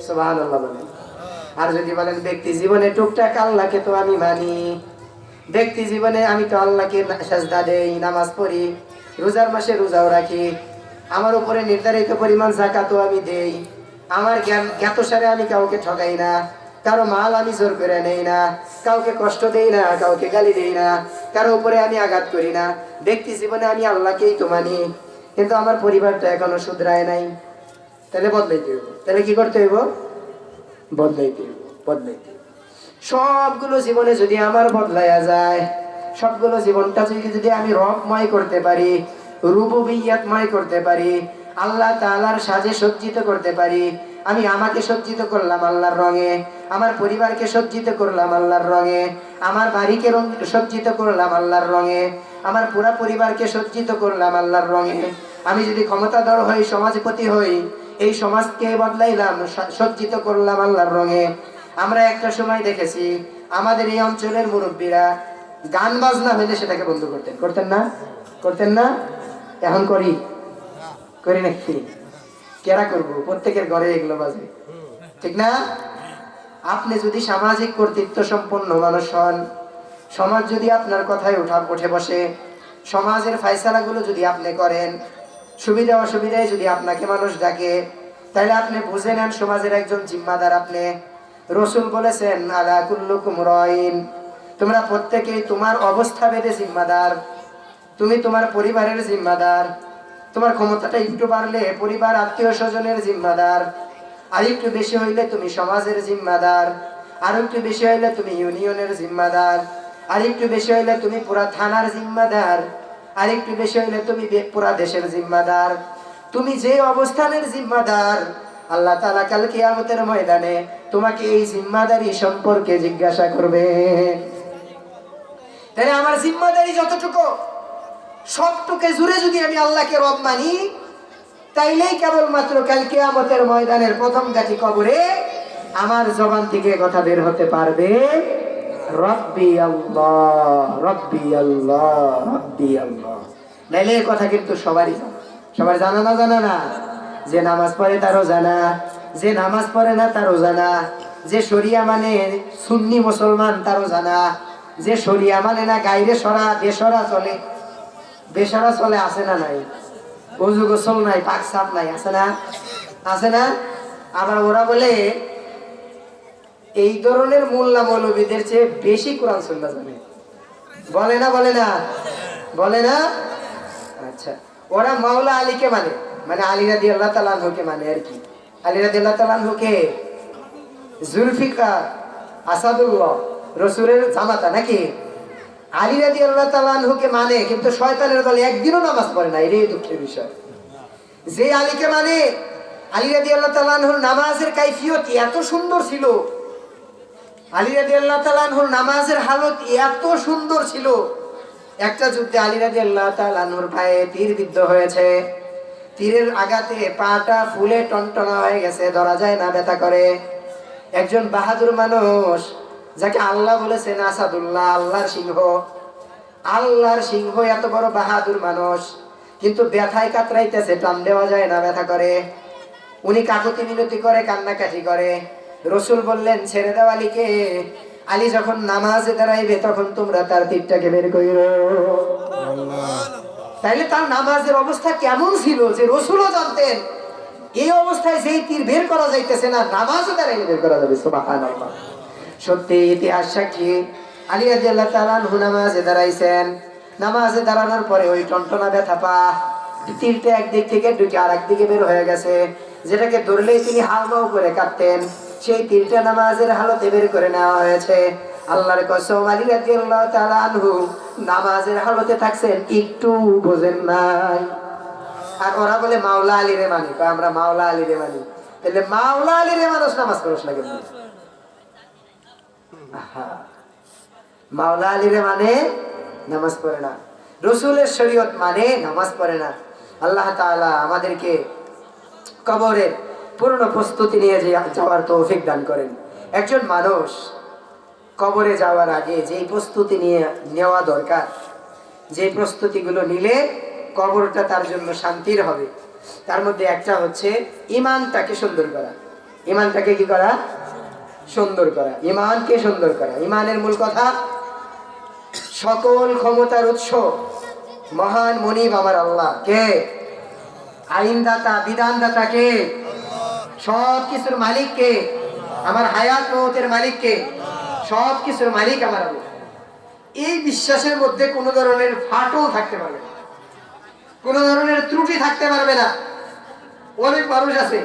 সুবহানাল্লাহ বলেন। আর যদি বলেন ব্যক্তি জীবনে টুকটাক আল্লাহকে তো আমি মানি, ব্যক্তি জীবনে আমি তো আল্লাহকে সাজদা দেই, নামাজ পড়ি, রোজার মাসে রোজাও রাখি, আমার উপরে নির্ধারিত পরিমাণ যাকাতও আমি দেই, আমার জ্ঞাতসারে আমি কাউকে ঠকাই না, কারো মাল আমি জোর করে নেই না, কাউকে কষ্ট দেই না, কাউকে গালি দেই না, কারো উপরে আমি আঘাত করি না, ব্যক্তি জীবনে আমি আল্লাহকেই তো মানি, কিন্তু আমার পরিবারটা এখনো শুধরায় নাই। তাহলে বদলাইতে হইব। তাহলে কি করতে হইব? বদলাইতে হইব, বদলাইতে হইব। সবগুলো জীবনে যদি আমার বদলাইয়া যায়, সবগুলো জীবনটা যদি আমি রবময় করতে পারি, রুবুবিয়্যাতময় করতে পারি, আল্লাহ তাআলার সাজে সজ্জিত করতে পারি, আমি আমাকে সজ্জিত করলাম আল্লাহর রঙে, আমার পরিবারকে সজ্জিত করলাম আল্লাহর রঙে, আমার বাড়িকে সজ্জিত করলাম আল্লাহর রঙে, আমার পুরা পরিবারকে সজ্জিত করলাম আল্লাহর রঙে, আমি যদি ক্ষমতাধর হই, সমাজপতি হই, এই সমাজকে বদলাইলাম, সজ্জিত করলাম আল্লাহর রঙে। আমরা একটা সময় দেখেছি আমাদের এই অঞ্চলের মুরব্বীরা গান বাজনা হইলে সেটাকে বন্ধ করতেন, করতেন না? করতেন না? এখন করি নাকি? কেরা করবো? প্রত্যেকের ঘরে এগুলো বাজে, ঠিক না? আপনি যদি সামাজিক কর্তৃত্ব সম্পন্ন মানুষ হন, সমাজ যদি আপনার কথায় উঠে বসে, সমাজের ফায়সালাগুলো যদি আপনি করেন, সুবিধা অসুবিধায় যদি আপনাকে মানুষ ডাকে, তাহলে আপনি বুঝে নেন সমাজের একজন জিম্মাদার আপনি। রসুল বলেছেন, আলা কুল্লুকুম রাইন, তোমরা প্রত্যেকেই তোমার অবস্থা ভেদে জিম্মাদার। তুমি তোমার পরিবারের জিম্মাদার, তোমার ক্ষমতাটা একটু বাড়লে পরিবার আত্মীয় স্বজনের জিম্মাদার, আর একটু বেশি হইলে তুমি সমাজের জিম্মাদার, আর একটু বেশি হইলে তুমি ইউনিয়নের জিম্মাদার, আর একটু বেশি হইলে তুমি পুরা থানার জিম্মাদার, আর একটু বেশি হইলে তুমি পুরা দেশের জিম্মাদার। তুমি যে অবস্থানের জিম্মাদার, আল্লাহ তাআলা কাল কিয়ামতের ময়দানে তোমাকে এই জিম্মাদারি সম্পর্কে জিজ্ঞাসা করবে। তাহলে আমার জিম্মাদারি যতটুকু, সবটুকু জুড়ে যদি আমি আল্লাহকে রব মানি, তাইলেই কেবলমাত্র কাল কিয়ামতের ময়দানের প্রথম গাঠি কবরে আমার জবান থেকে কথা বের হতে পারবে, রব্বি আল্লাহ, রব্বি আল্লাহ, রব্বি আল্লাহ। নাইলে এই কথা কিন্তু সবারই জানা। সবার জানা না? জানা না? যে নামাজ পড়ে তারও জানা, যে নামাজ পড়ে না তারও জানা, যে শরিয়া মানে সুন্নি মুসলমান তারও জানা, যে শরিয়া মানে না গাইরে সরা বেসরা চলে, বেসরা চলে, আছে না নাই? ওযু গোসল নাই, পাক সাপ নাই, আছে না? আছে না? আবার ওরা বলে এই ধরনের মোল্লা মৌলবীদের চেয়ে বেশি কোরআন সুন্নাহ জানে। বলে না? বলে না? বলে না? আচ্ছা, ওরা মাওলা আলীকে মানে, মানে আলী রাদিয়াল্লাহু তাআলা আনহুকে মানে আর কি। আলী রাদিয়াল্লাহু তাআলা আনহুকে জুলফিকার আসাদুল্লাহ রাসূলের জামাতা নাকি? আলী রাদিয়াল্লাহু তাআলা আনহুকে মানে, কিন্তু শয়তানের দল একদিনও নামাজ পড়ে না, এটাই দুঃখের বিষয়। যে আলীকে মানে, আলী রাদিয়াল্লাহু তাআলা আনহুর নামাজের কাইফিয়ত এত সুন্দর ছিল, আলী রাদিয়াল্লাহু তাআলা আনহুর নামাজের হালত এত সুন্দর ছিল, একটা যুদ্ধে আলী রাদিয়াল্লাহু তাআলা আনহুর পায়ে তীর বিদ্ধ হয়েছে, তীরের আঘাতে পাটা ফুলে টনটনা হয়ে গেছে, ধরা যায় না, ব্যথা করে। একজন বাহাদুর মানুষ যাকে আল্লাহ বলেছেন আসাদুল্লাহ, আল্লাহর সিংহ, আল্লাহর সিংহ, এত বড় বাহাদুর মানুষ, কিন্তু ব্যথায় কাতরাইতেছে, টান দেওয়া যায় না, ব্যথা করে। উনি কাকুতি মিনতি করে, কান্নাকাটি করে। রসুল বললেন ছেড়ে দাও আলীকে, আলী যখন নামাজে দাঁড়াইবে তখন তোমরা তার তীরটাকে বের কইরো। তাইলে তার নামাজের অবস্থা কেমন ছিল যে রসুলও জানতেন এই অবস্থায় যেই তীর বের করা যাইতেছে না, নামাজে দাঁড়াইলে বের করা যাবে। সুবহানাল্লাহ। সত্যি ইতিহাস সাক্ষী, আলী রাদিয়াল্লাহু তাআলা আনহু নামাজে দাঁড়াইছেন, নামাজে দাঁড়ানোর পরে ওই টনটনা ব্যথা পা, তীরটা একদিক থেকে ঢুকে আর একদিকে বের হয়ে গেছে, যেটাকে ধরলেই তিনি হাওমাও করে কাটতেন, সেই তীরটা নামাজের হালতে বের করে নেওয়া হয়েছে। আল্লাহর কসম, আলী রাদিয়াল্লাহু তাআলা আনহু নামাজের হালতে থাকছেন, একটু বোঝেন নাই। আর ওরা বলে মাওলা আলী রে মানি, আমরা মাওলা আলী রে মানি। তাহলে মাওলা আলী রে মানুষ নামাজ পড়ছ না কেন? মাওলা আলী রে মানে নামাজ পড়ে না, রসুলের শরীয়ত মানে নামাজ পড়ে না। আল্লাহ তাআলা আমাদেরকে কবরের পূর্ণ প্রস্তুতি নিয়ে যাওয়ার তৌফিক দান করেন। একজন মানুষ কবরে যাওয়ার আগে যেই প্রস্তুতি নেওয়া দরকার, যে প্রস্তুতিগুলো নিলে কবরটা তার জন্য শান্তির হবে, তার মধ্যে একটা হচ্ছে ঈমানটাকে সুন্দর করা। ঈমানটাকে কি করা? সুন্দর করা। ঈমানকে সুন্দর করা। ঈমানের মূল কথা, সকল ক্ষমতার উৎস মহান মনিব আমার আল্লাহ। কে? আইনদাতা, বিধানদাতা কে? সব কিছুর মালিক কে? আমার হায়াত মওতের মালিক কে? সব কিছুর মালিক আমার আল্লাহ। এই বিশ্বাসের মধ্যে কোনো ধরনের ফাটল থাকতে পারবে না, কোনো ধরনের ত্রুটি থাকতে পারবে না। অনেক মানুষ আছে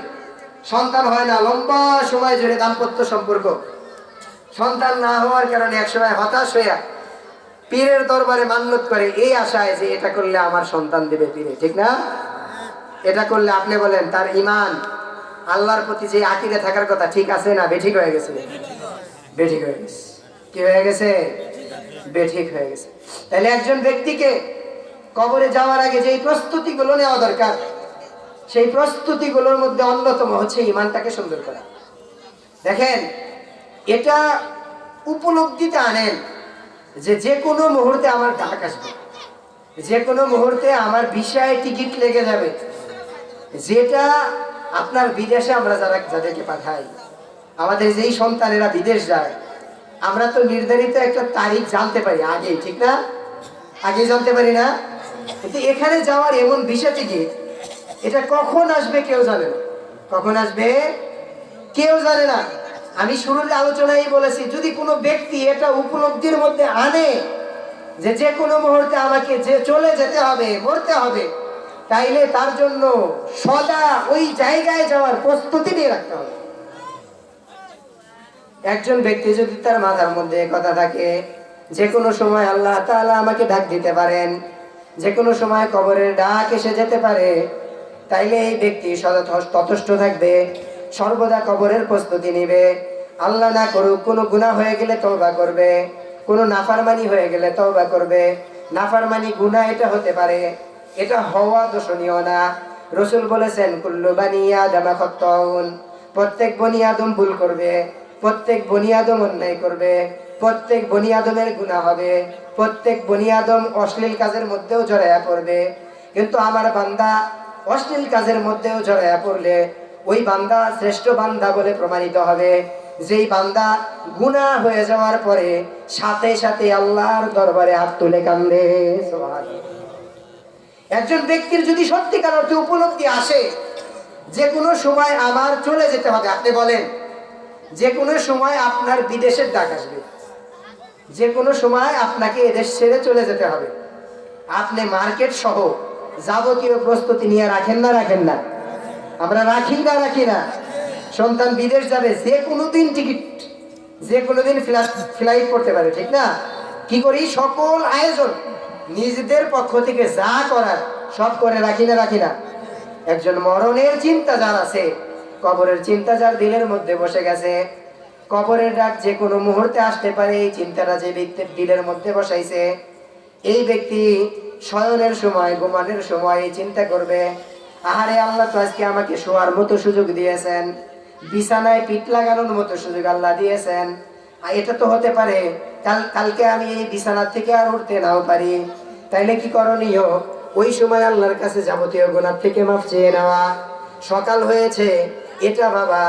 সন্তান হয় না, লম্বা সময় ধরে দাম্পত্য সম্পর্ক, সন্তান না হওয়ার কারণে একসময় হতাশ হইয়া পীরের দরবারে মান্নত করে এই আশায় যে এটা করলে আমার সন্তান দেবে পীরে, ঠিক না? এটা করলে আপনি বলেন তার ঈমান, আল্লাহর প্রতি যে আকীদা থাকার কথা, ঠিক আছে না বেঠিক হয়ে গেছে? বেঠিক হয়ে গেছে। কি হয়ে গেছে? বেঠিক হয়ে গেছে। তাহলে একজন ব্যক্তিকে কবরে যাওয়ার আগে যেই প্রস্তুতিগুলো নেওয়া দরকার, সেই প্রস্তুতিগুলোর মধ্যে অন্যতম হচ্ছে ঈমানটাকে সুন্দর করা। দেখেন, এটা উপলব্ধিতে আনেন যে যে কোনো মুহূর্তে আমার ডাক আসবে, যে কোনো মুহূর্তে আমার ভিসায় টিকিট লেগে যাবে। যেটা আপনার বিদেশে আমরা যাদেরকে পাঠাই, আমাদের যেই সন্তানেরা বিদেশ যায়, আমরা তো নির্ধারিত একটা তারিখ জানতে পারি আগেই, ঠিক না? আগে জানতে পারি না? কিন্তু এখানে যাওয়ার এমন ভিসা টিকিট, এটা কখন আসবে কেউ জানে না। কখন আসবে কেউ জানে না। আমি শুরুর আলোচনায় বলেছি, যদি কোনো ব্যক্তি এটা উপলব্ধির মধ্যে আনে যে যে কোনো মুহূর্তে আমাকে যে চলে যেতে হবে, মরতে হবে, তাইলে তার জন্য সদা ওই জায়গায় যাওয়ার প্রস্তুতি নিয়ে রাখতে হবে। একজন ব্যক্তি যদি তার মাথার মধ্যে কথা থাকে যে কোনো সময় আল্লাহ তাআলা আমাকে ডাক দিতে পারেন, যে কোনো সময় কবরের ডাক এসে যেতে পারে, তাইলে এই ব্যক্তি সদা ততস্থ থাকবে, সর্বদা কবরের প্রস্তুতি নিবে। আল্লাহ না করুক কোনো গুনাহ হয়ে গেলে তওবা করবে, কোনো নাফরমানি হয়ে গেলে তওবা করবে। নাফরমানি গুনাহ এটা হতে পারে, এটা হওয়া দোষণীয় না। রাসূল বলেছেন কুল্লু বানি আদম খাত্তাউন, প্রত্যেক বনি আদম ভুল করবে, প্রত্যেক বনি আদম অন্যায় করবে, প্রত্যেক বনি আদমের গুনাহ হবে, প্রত্যেক বনি আদম অশ্লীল কাজের মধ্যেও জড়ায়া পড়বে। কিন্তু আমার বান্দা অশ্লীল কাজের মধ্যেও জড়ায়া পড়লে ওই বান্দা শ্রেষ্ঠ বান্দা বলে প্রমাণিত হবে, যেই বান্দা গুনাহ হয়ে যাওয়ার পরে সাথে সাথে আল্লাহর দরবারে হাত তুলে কান্দে। সুবহানাল্লাহ। একজন ব্যক্তির যদি সত্যিকার অর্থে উপলব্ধি আসে যে কোনো সময় আমার চলে যেতে হবে, আপনি বলেন যে কোনো সময় আপনার বিদেশের ডাক আসবে, যে কোনো সময় আপনাকে এদেশ ছেড়ে চলে যেতে হবে, আপনি মার্কেট সহ যাবতীয় প্রস্তুতি নিয়ে রাখেন না রাখেন না? আমরা রাখি না রাখি না? সন্তান বিদেশ যাবে, যে কোনো দিন টিকিট, যে কোনো দিন ফ্লাইট করতে পারে, ঠিক না? কি করি? সকল আয়োজন নিজেদের পক্ষ থেকে যা করার সব করে রাখি না রাখি না? একজন মরণের চিন্তা যার আছে, কবরের চিন্তা যার দিলের মধ্যে বসে গেছে, কবরের ডাক যে কোনো মুহূর্তে আসতে পারে, এই চিন্তাটা যে ব্যক্তির দিলের মধ্যে বসাইছে, এই ব্যক্তি শয়নের সময়, ঘুমানোর সময় এই চিন্তা করবে, আহারে আল্লাহ তো আজকে আমাকে শোয়ার মতো সুযোগ দিয়েছেন, বিছানায় পিঠ লাগানোর মতো সুযোগ আল্লাহ দিয়েছেন, আর এটা তো হতে পারে কালকে আমি এই বিছানার থেকে আর উঠতে নাও পারি, তাইলে কি করণীয়? ওই সময় আল্লাহর কাছে যাবতীয় গুনাহ থেকে মাফ চেয়ে নেওয়া। সকাল হয়েছে, এটা বাবা,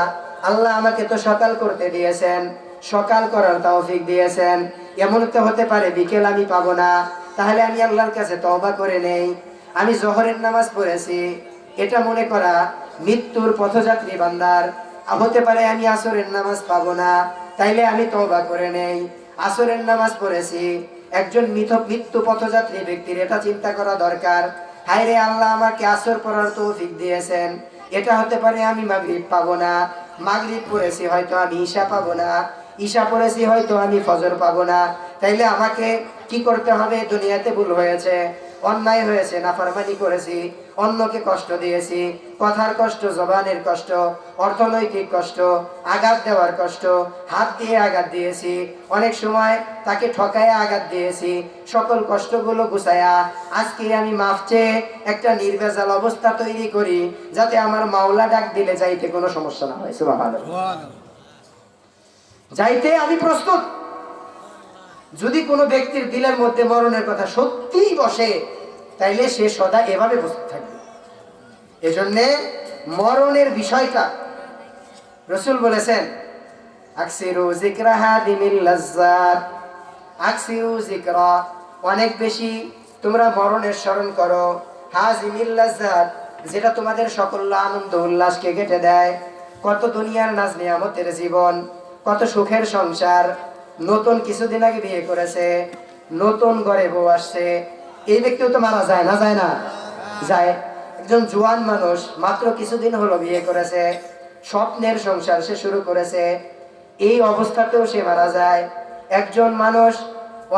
আল্লাহ আমাকে তো সকাল করতে দিয়েছেন, সকাল করার তৌফিক দিয়েছেন, এমন তো হতে পারে বিকেল আমি পাবো না, তাহলে আমি আল্লাহর কাছে তওবা করে নেই। আমি জোহরের নামাজ পড়েছি, এটা মনে করা মৃত্যুর পথযাত্রী বান্দার, হতে পারে আমি আসরের নামাজ পাবো না, তাইলে আমি তওবা করে নেই। আসরের নামাজ পড়েছি, একজন মৃত্যু পথযাত্রী ব্যক্তির এটা চিন্তা করা দরকার, হায় রে আল্লাহ আমাকে আসর পড়ার তৌফিক দিয়েছেন, এটা হতে পারে আমি মাগরিব পাবো না, মাগরিব পড়েছি হয়তো আমি ঈশা পাবো না, ঈশা পড়েছি হয়তো আমি ফজর পাবো না, তাইলে আমাকে কি করতে হবে? দুনিয়াতে ভুল হয়েছে, অন্যায় হয়েছে, নাফরমানি করেছি, অন্যকে কষ্ট দিয়েছি, কথার কষ্ট, জবানের কষ্ট, অর্থনৈতিক কষ্ট, আঘাত দেওয়ার কষ্ট, হাত দিয়ে আঘাত দিয়েছি, অনেক সময় তাকে ঠকায় আঘাত দিয়েছি, সকল কষ্টগুলো গুছায়া আজকে আমি মাফ চেয়ে একটা নির্ভেজাল অবস্থা তৈরি করি, যাতে আমার মাওলা ডাক দিলে যাইতে কোনো সমস্যা না হয়। সুবহানাল্লাহ। যাইতে আমি প্রস্তুত। যদি কোনো ব্যক্তির দিলের মধ্যে মরণের কথা সত্যিই বসে, তাইলে সে সদা এভাবে প্রস্তুত থাকবে। এজন্যে মরণের বিষয়টা রাসূল বলেছেন, আকসিরু যিকরা হাদিমিল লাজ্জাত, আকসিরু যিকরা, অনেক বেশি তোমরা মরণের স্মরণ করো, হাদিমিল লাজ্জাত, যেটা তোমাদের সকল আনন্দ উল্লাসকে কেটে দেয়। কত দুনিয়ার নাজ নিয়ামতের জীবন, কত সুখের সংসার, নতুন কিছুদিন আগে বিয়ে করেছে, নতুন ঘরে বউ আসছে, এই ব্যক্তিও তো মারা যায় না? যায় না? যায়। একজন জোয়ান মানুষ মাত্র কিছুদিন হলো বিয়ে করেছে, স্বপ্নের সংসার সে শুরু করেছে, এই অবস্থাতেও সে মারা যায়। একজন মানুষ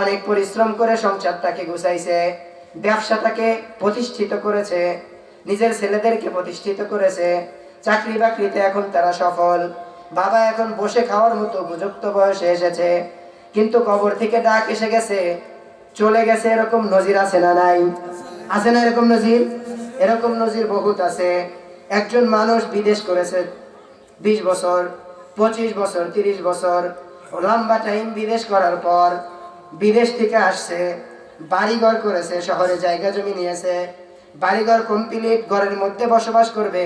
অনেক পরিশ্রম করে সংসারটাকে গুছাইছে, ব্যবসাটাকে প্রতিষ্ঠিত করেছে, নিজের ছেলেদেরকে প্রতিষ্ঠিত করেছে, চাকরি বাকরিতে এখন তারা সফল, বাবা এখন বসে খাওয়ার মতো উপযুক্ত বয়সে এসেছে, কিন্তু কবর থেকে ডাক এসে গেছে, চলে গেছে। এরকম নজির আছে না নাই? আছে না এরকম নজির? এরকম নজির বহুত আছে। একজন মানুষ বিদেশ করেছে 20 বছর, 25 বছর, 30 বছর, লম্বা টাইম বিদেশ করার পর বিদেশ থেকে আসছে, বাড়িঘর করেছে, শহরে জায়গা জমি নিয়েছে, বাড়িঘর কমপ্লিট, ঘরের মধ্যে বসবাস করবে,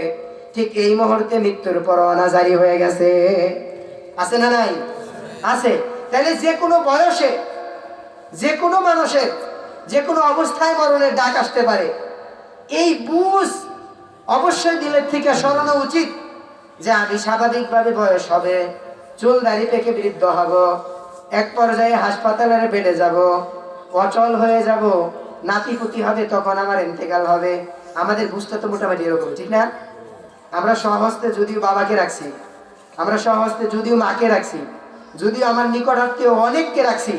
ঠিক এই মুহূর্তে মৃত্যুর পরোয়ানা জারি হয়ে গেছে। আছে না নাই? আছে। তাহলে যে কোনো বয়সে, যে কোনো মানুষের যে কোনো অবস্থায় মরণের ডাক আসতে পারে, এই বুঝ অবশ্যই দিলের থেকে সরানো উচিত যে আমি স্বাভাবিকভাবে বয়স হবে, চুল দাড়ি পেকে বৃদ্ধ হব, এক পর্যায়ে হাসপাতালের বেডে যাব, অচল হয়ে যাব, নাতিপুতি হবে, তখন আমার ইন্তেকাল হবে। আমাদের বুঝতে তো মোটামুটি এরকম, ঠিক না? আমরা সহস্তে যদিও বাবাকে রাখছি, আমরা সহস্তে যদিও মাকে রাখছি, যদিও আমার নিকটাত্মীয় অনেককে রাখছি,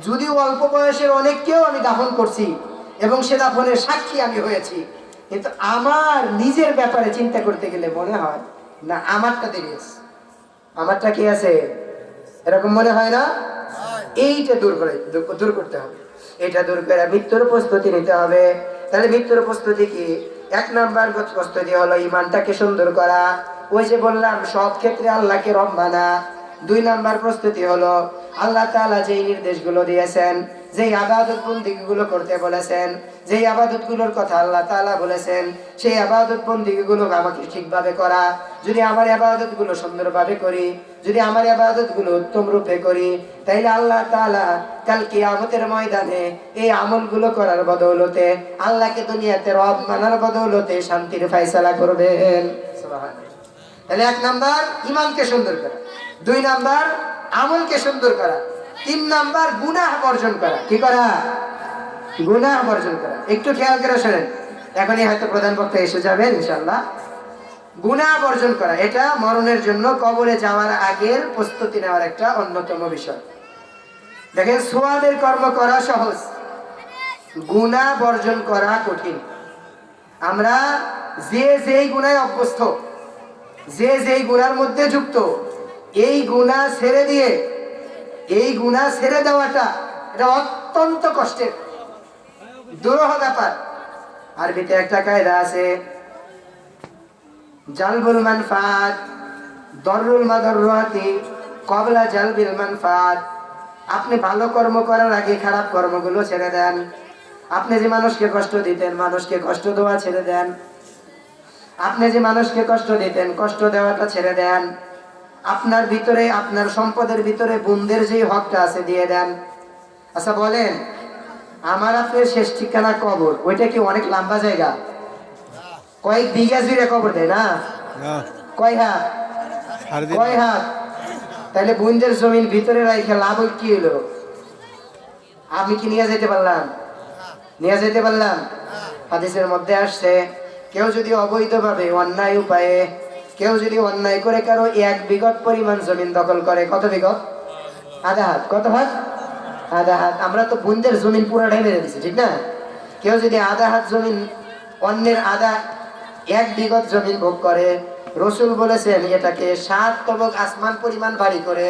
যদিও অল্প বয়সের অনেককেও আমি দাফন করছি এবং সে দাফনের সাক্ষী আমি হয়েছি, কিন্তু আমার নিজের ব্যাপারে চিন্তা করতে গেলে মনে হয় না আমারটা দেরি আছে, আমারটা কি আছে, এরকম মনে হয় না? এইটা দূর করতে হবে। এটা দূর করে মৃত্যুর প্রস্তুতি নিতে হবে। তাহলে মৃত্যুর প্রস্তুতি কি? 1 নাম্বার প্রস্তুতি হলো ঈমানটাকে সুন্দর করা, ওই যে বললাম সব ক্ষেত্রে আল্লাহকে রব মানা। 2 নাম্বার প্রস্তুতি হলো আল্লাহ তাআলা যেই নির্দেশগুলো দিয়েছেন যেই ইবাদত বন্দেগীগুলো করতে বলেছেন, যেই ইবাদতগুলোর কথা আল্লাহ তাআলা বলেছেন, সেই ইবাদত বন্দেগীগুলো আমাকে ঠিকভাবে করা। যদি আমার ইবাদতগুলো সুন্দরভাবে করি, যদি আমার ইবাদতগুলো উত্তম রূপে করি, তাইলে আল্লাহ তাআলা কাল কিয়ামতের ময়দানে এই আমলগুলো করার বদৌলতে, আল্লাহকে দুনিয়াতে রব মানার বদৌলতে শান্তির ফয়সালা করবেন। সুবহানাল্লাহ। তাহলে 1 নাম্বার ঈমানকে সুন্দর করা, 2 নাম্বার আমলকে সুন্দর করা, 3 নাম্বার গুনাহ বর্জন করা। কি করা? গুনাহ বর্জন করা। একটু খেয়াল করে শুনেন, এখনই হয়তো প্রধান বক্তা এসে যাবেন ইনশাআল্লাহ। গুনাহ বর্জন করা এটা মরণের জন্য, কবরে যাওয়ার আগের প্রস্তুতি নেওয়ার একটা অন্যতম বিষয়। দেখেন, সওয়াবের কর্ম করা সহজ, গুনাহ বর্জন করা কঠিন। আমরা যে যেই গুনাহে অভ্যস্ত, যে যেই গুনার মধ্যে যুক্ত, এই গুনাহ ছেড়ে দিয়ে, এই গুনাহ ছেড়ে দেওয়াটা এটা অত্যন্ত কষ্টের, দুরূহ ব্যাপার। আরবিতে একটা কায়দা আছে, জালবুল মানফাত দররুল মাদাররাতি ক্বাবলা জালবিল মানফাত। আপনি ভালো কর্ম করার আগে খারাপ কর্মগুলো ছেড়ে দেন। আপনি যে মানুষকে কষ্ট দিতেন, মানুষকে কষ্ট দেওয়া ছেড়ে দেন। আপনি যে মানুষকে কষ্ট দিতেন, কষ্ট দেওয়াটা ছেড়ে দেন। আপনার ভিতরে, আপনার সম্পদের ভিতরে বোনদের যে হকটা আছে দিয়ে দেন। আচ্ছা বলেন, আমার আপনার শেষ ঠিকানা কবর, ওইটা কি অনেক লম্বা জায়গা? কয়েক বিঘা জুড়ে কবর দেয় না? কয় হাত? কয় হাত? তাহলে বোনদের জমিন ভিতরে রাখে লাভ কি হলো? আমি কি নিয়ে যেতে পারলাম? নিয়ে যেতে পারলাম? হাদিসের মধ্যে আসছে, কেউ যদি অবৈধভাবে অন্যায় উপায়ে, কেউ যদি অন্যায় করে কারো 1 বিঘত পরিমাণ জমিন দখল করে, কত বিঘত? আধা হাত। কত হাত? আধা হাত। আমরা তো বোনদের জমিন পুরাটাই মেরে দিচ্ছি, ঠিক না? কেউ যদি আধা হাত জমিন, অন্যের 1 বিঘত জমিন ভোগ করে, রসুল বলেছেন এটাকে 7 তবক আসমান পরিমাণ বাড়ি করে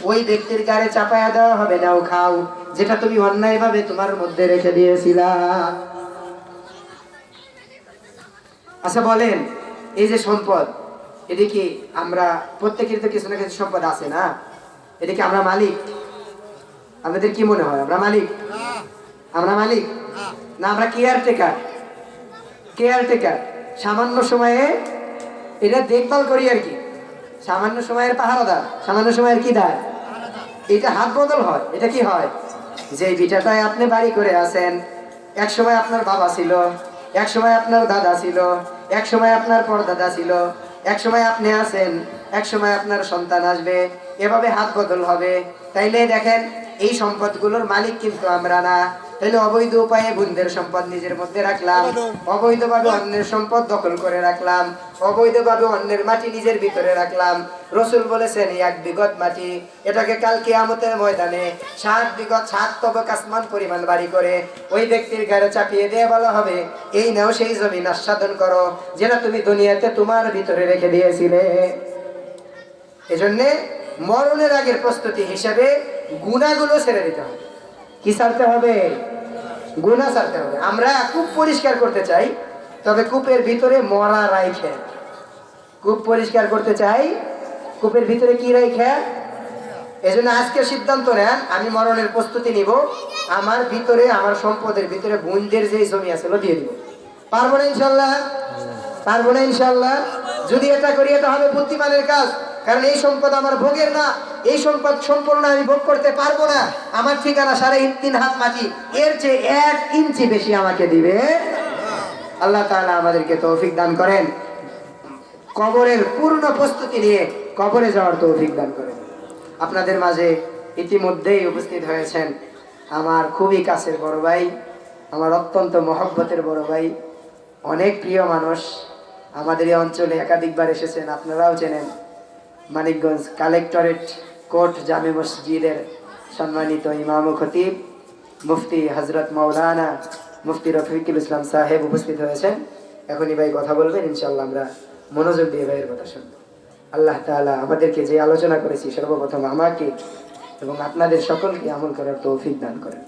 ওই ব্যক্তির গায়ে চাপায়া দেওয়া হবে, নাও খাও, যেটা তুমি অন্যায়ভাবে তোমার মধ্যে রেখে দিয়েছিলা। আচ্ছা বলেন, এই যে সম্পদ, এদিকে আমরা প্রত্যেকের তো কিছু না কিছু সম্পদ আছে না? এদিকে আমরা মালিক? আপনাদের কি মনে হয় আমরা মালিক? আমরা মালিক না, আমরা কেয়ারটেকার। কেয়ারটেকার, সামান্য সময়ে এটা দেখভাল করি আর কি। সামান্য সময়ের পাহারাদার, সামান্য সময়ের কি দায়? এটা হাত বদল হয়। এটা কি হয়? যে বিটাটায় আপনি বাড়ি করে আছেন, এক সময় আপনার বাবা ছিল, এক সময় আপনার দাদা ছিল, এক সময় আপনার পরদাদা ছিল, এক সময় আপনি আছেন, এক সময় আপনার সন্তান আসবে, এভাবে হাত বদল হবে। তাইলে দেখেন, এই সম্পদগুলোর মালিক কিন্তু আমরা না। তাহলে অবৈধ উপায়ে বোনদের সম্পদ নিজের মধ্যে রাখলাম, অবৈধভাবে অন্যের সম্পদ দখল করে রাখলাম, অবৈধভাবে অন্যের মাটি নিজের ভিতরে রাখলাম। রসুল বলেছেন 1 বিঘত মাটি, এটাকে কাল কিয়ামতের ময়দানে 7 বিঘত 7 তবক আসমান পরিমাণ বাড়ি করে ওই ব্যক্তির গায়ে চাপিয়ে দিয়ে বলা হবে, এই নাও সেই জমিন আস্বাদন করো, যেটা তুমি দুনিয়াতে তোমার ভিতরে রেখে দিয়েছিলে। এজন্যে মরণের আগের প্রস্তুতি হিসেবে গুনাহগুলো ছেড়ে দিতে হবে। কি ছাড়তে হবে? গুনাহ ছাড়তে হবে। আমরা কূপ পরিষ্কার করতে চাই, তবে কূপের ভিতরে মরা রাইখে। কূপ পরিষ্কার করতে চাই, কূপের ভিতরে কি রাইখে? এজন্য আজকে সিদ্ধান্ত নেন, আমি মরণের প্রস্তুতি নিব, আমার ভিতরে, আমার সম্পদের ভিতরে বোনদের যে জমি আছে দিয়ে দিব। পারবো না ইনশাল্লাহ? পারবো না ইনশাল্লাহ? যদি এটা করি, এটা হবে বুদ্ধিমানের কাজ। কারণ এই সম্পদ আমার ভোগের না, এই সম্পদ সম্পূর্ণ আমি ভোগ করতে পারবো না। আমার ঠিকানা 3.5 হাত মাটি, এর চেয়ে 1 ইঞ্চি বেশি আমাকে দিবে আল্লাহ তাআলা। আমাদেরকে তৌফিক দান করেন, কবরের পূর্ণ প্রস্তুতি নিয়ে কবরে যাওয়ার তৌফিক দান করেন। আপনাদের মাঝে ইতিমধ্যেই উপস্থিত হয়েছেন আমার খুবই কাছের বড় ভাই, আমার অত্যন্ত মহব্বতের বড় ভাই, অনেক প্রিয় মানুষ। আমাদের এই অঞ্চলে একাধিকবার এসেছেন, আপনারাও চেনেন। মানিকগঞ্জ কালেক্টরেট কোর্ট জামে মসজিদের সম্মানিত ইমাম ও খতিব মুফতি হজরত মাওলানা মুফতি রফিকুল ইসলাম সাহেব উপস্থিত হয়েছেন। এখনই ভাই কথা বলবেন, ইনশাআল্লাহ আমরা মনোযোগ দিয়ে ভাইয়ের কথা শুনব। আল্লাহ তাআলা আমাদেরকে যে আলোচনা করেছি, সর্বপ্রথম আমাকে এবং আপনাদের সকলকে আমল করার তৌফিক দান করেন।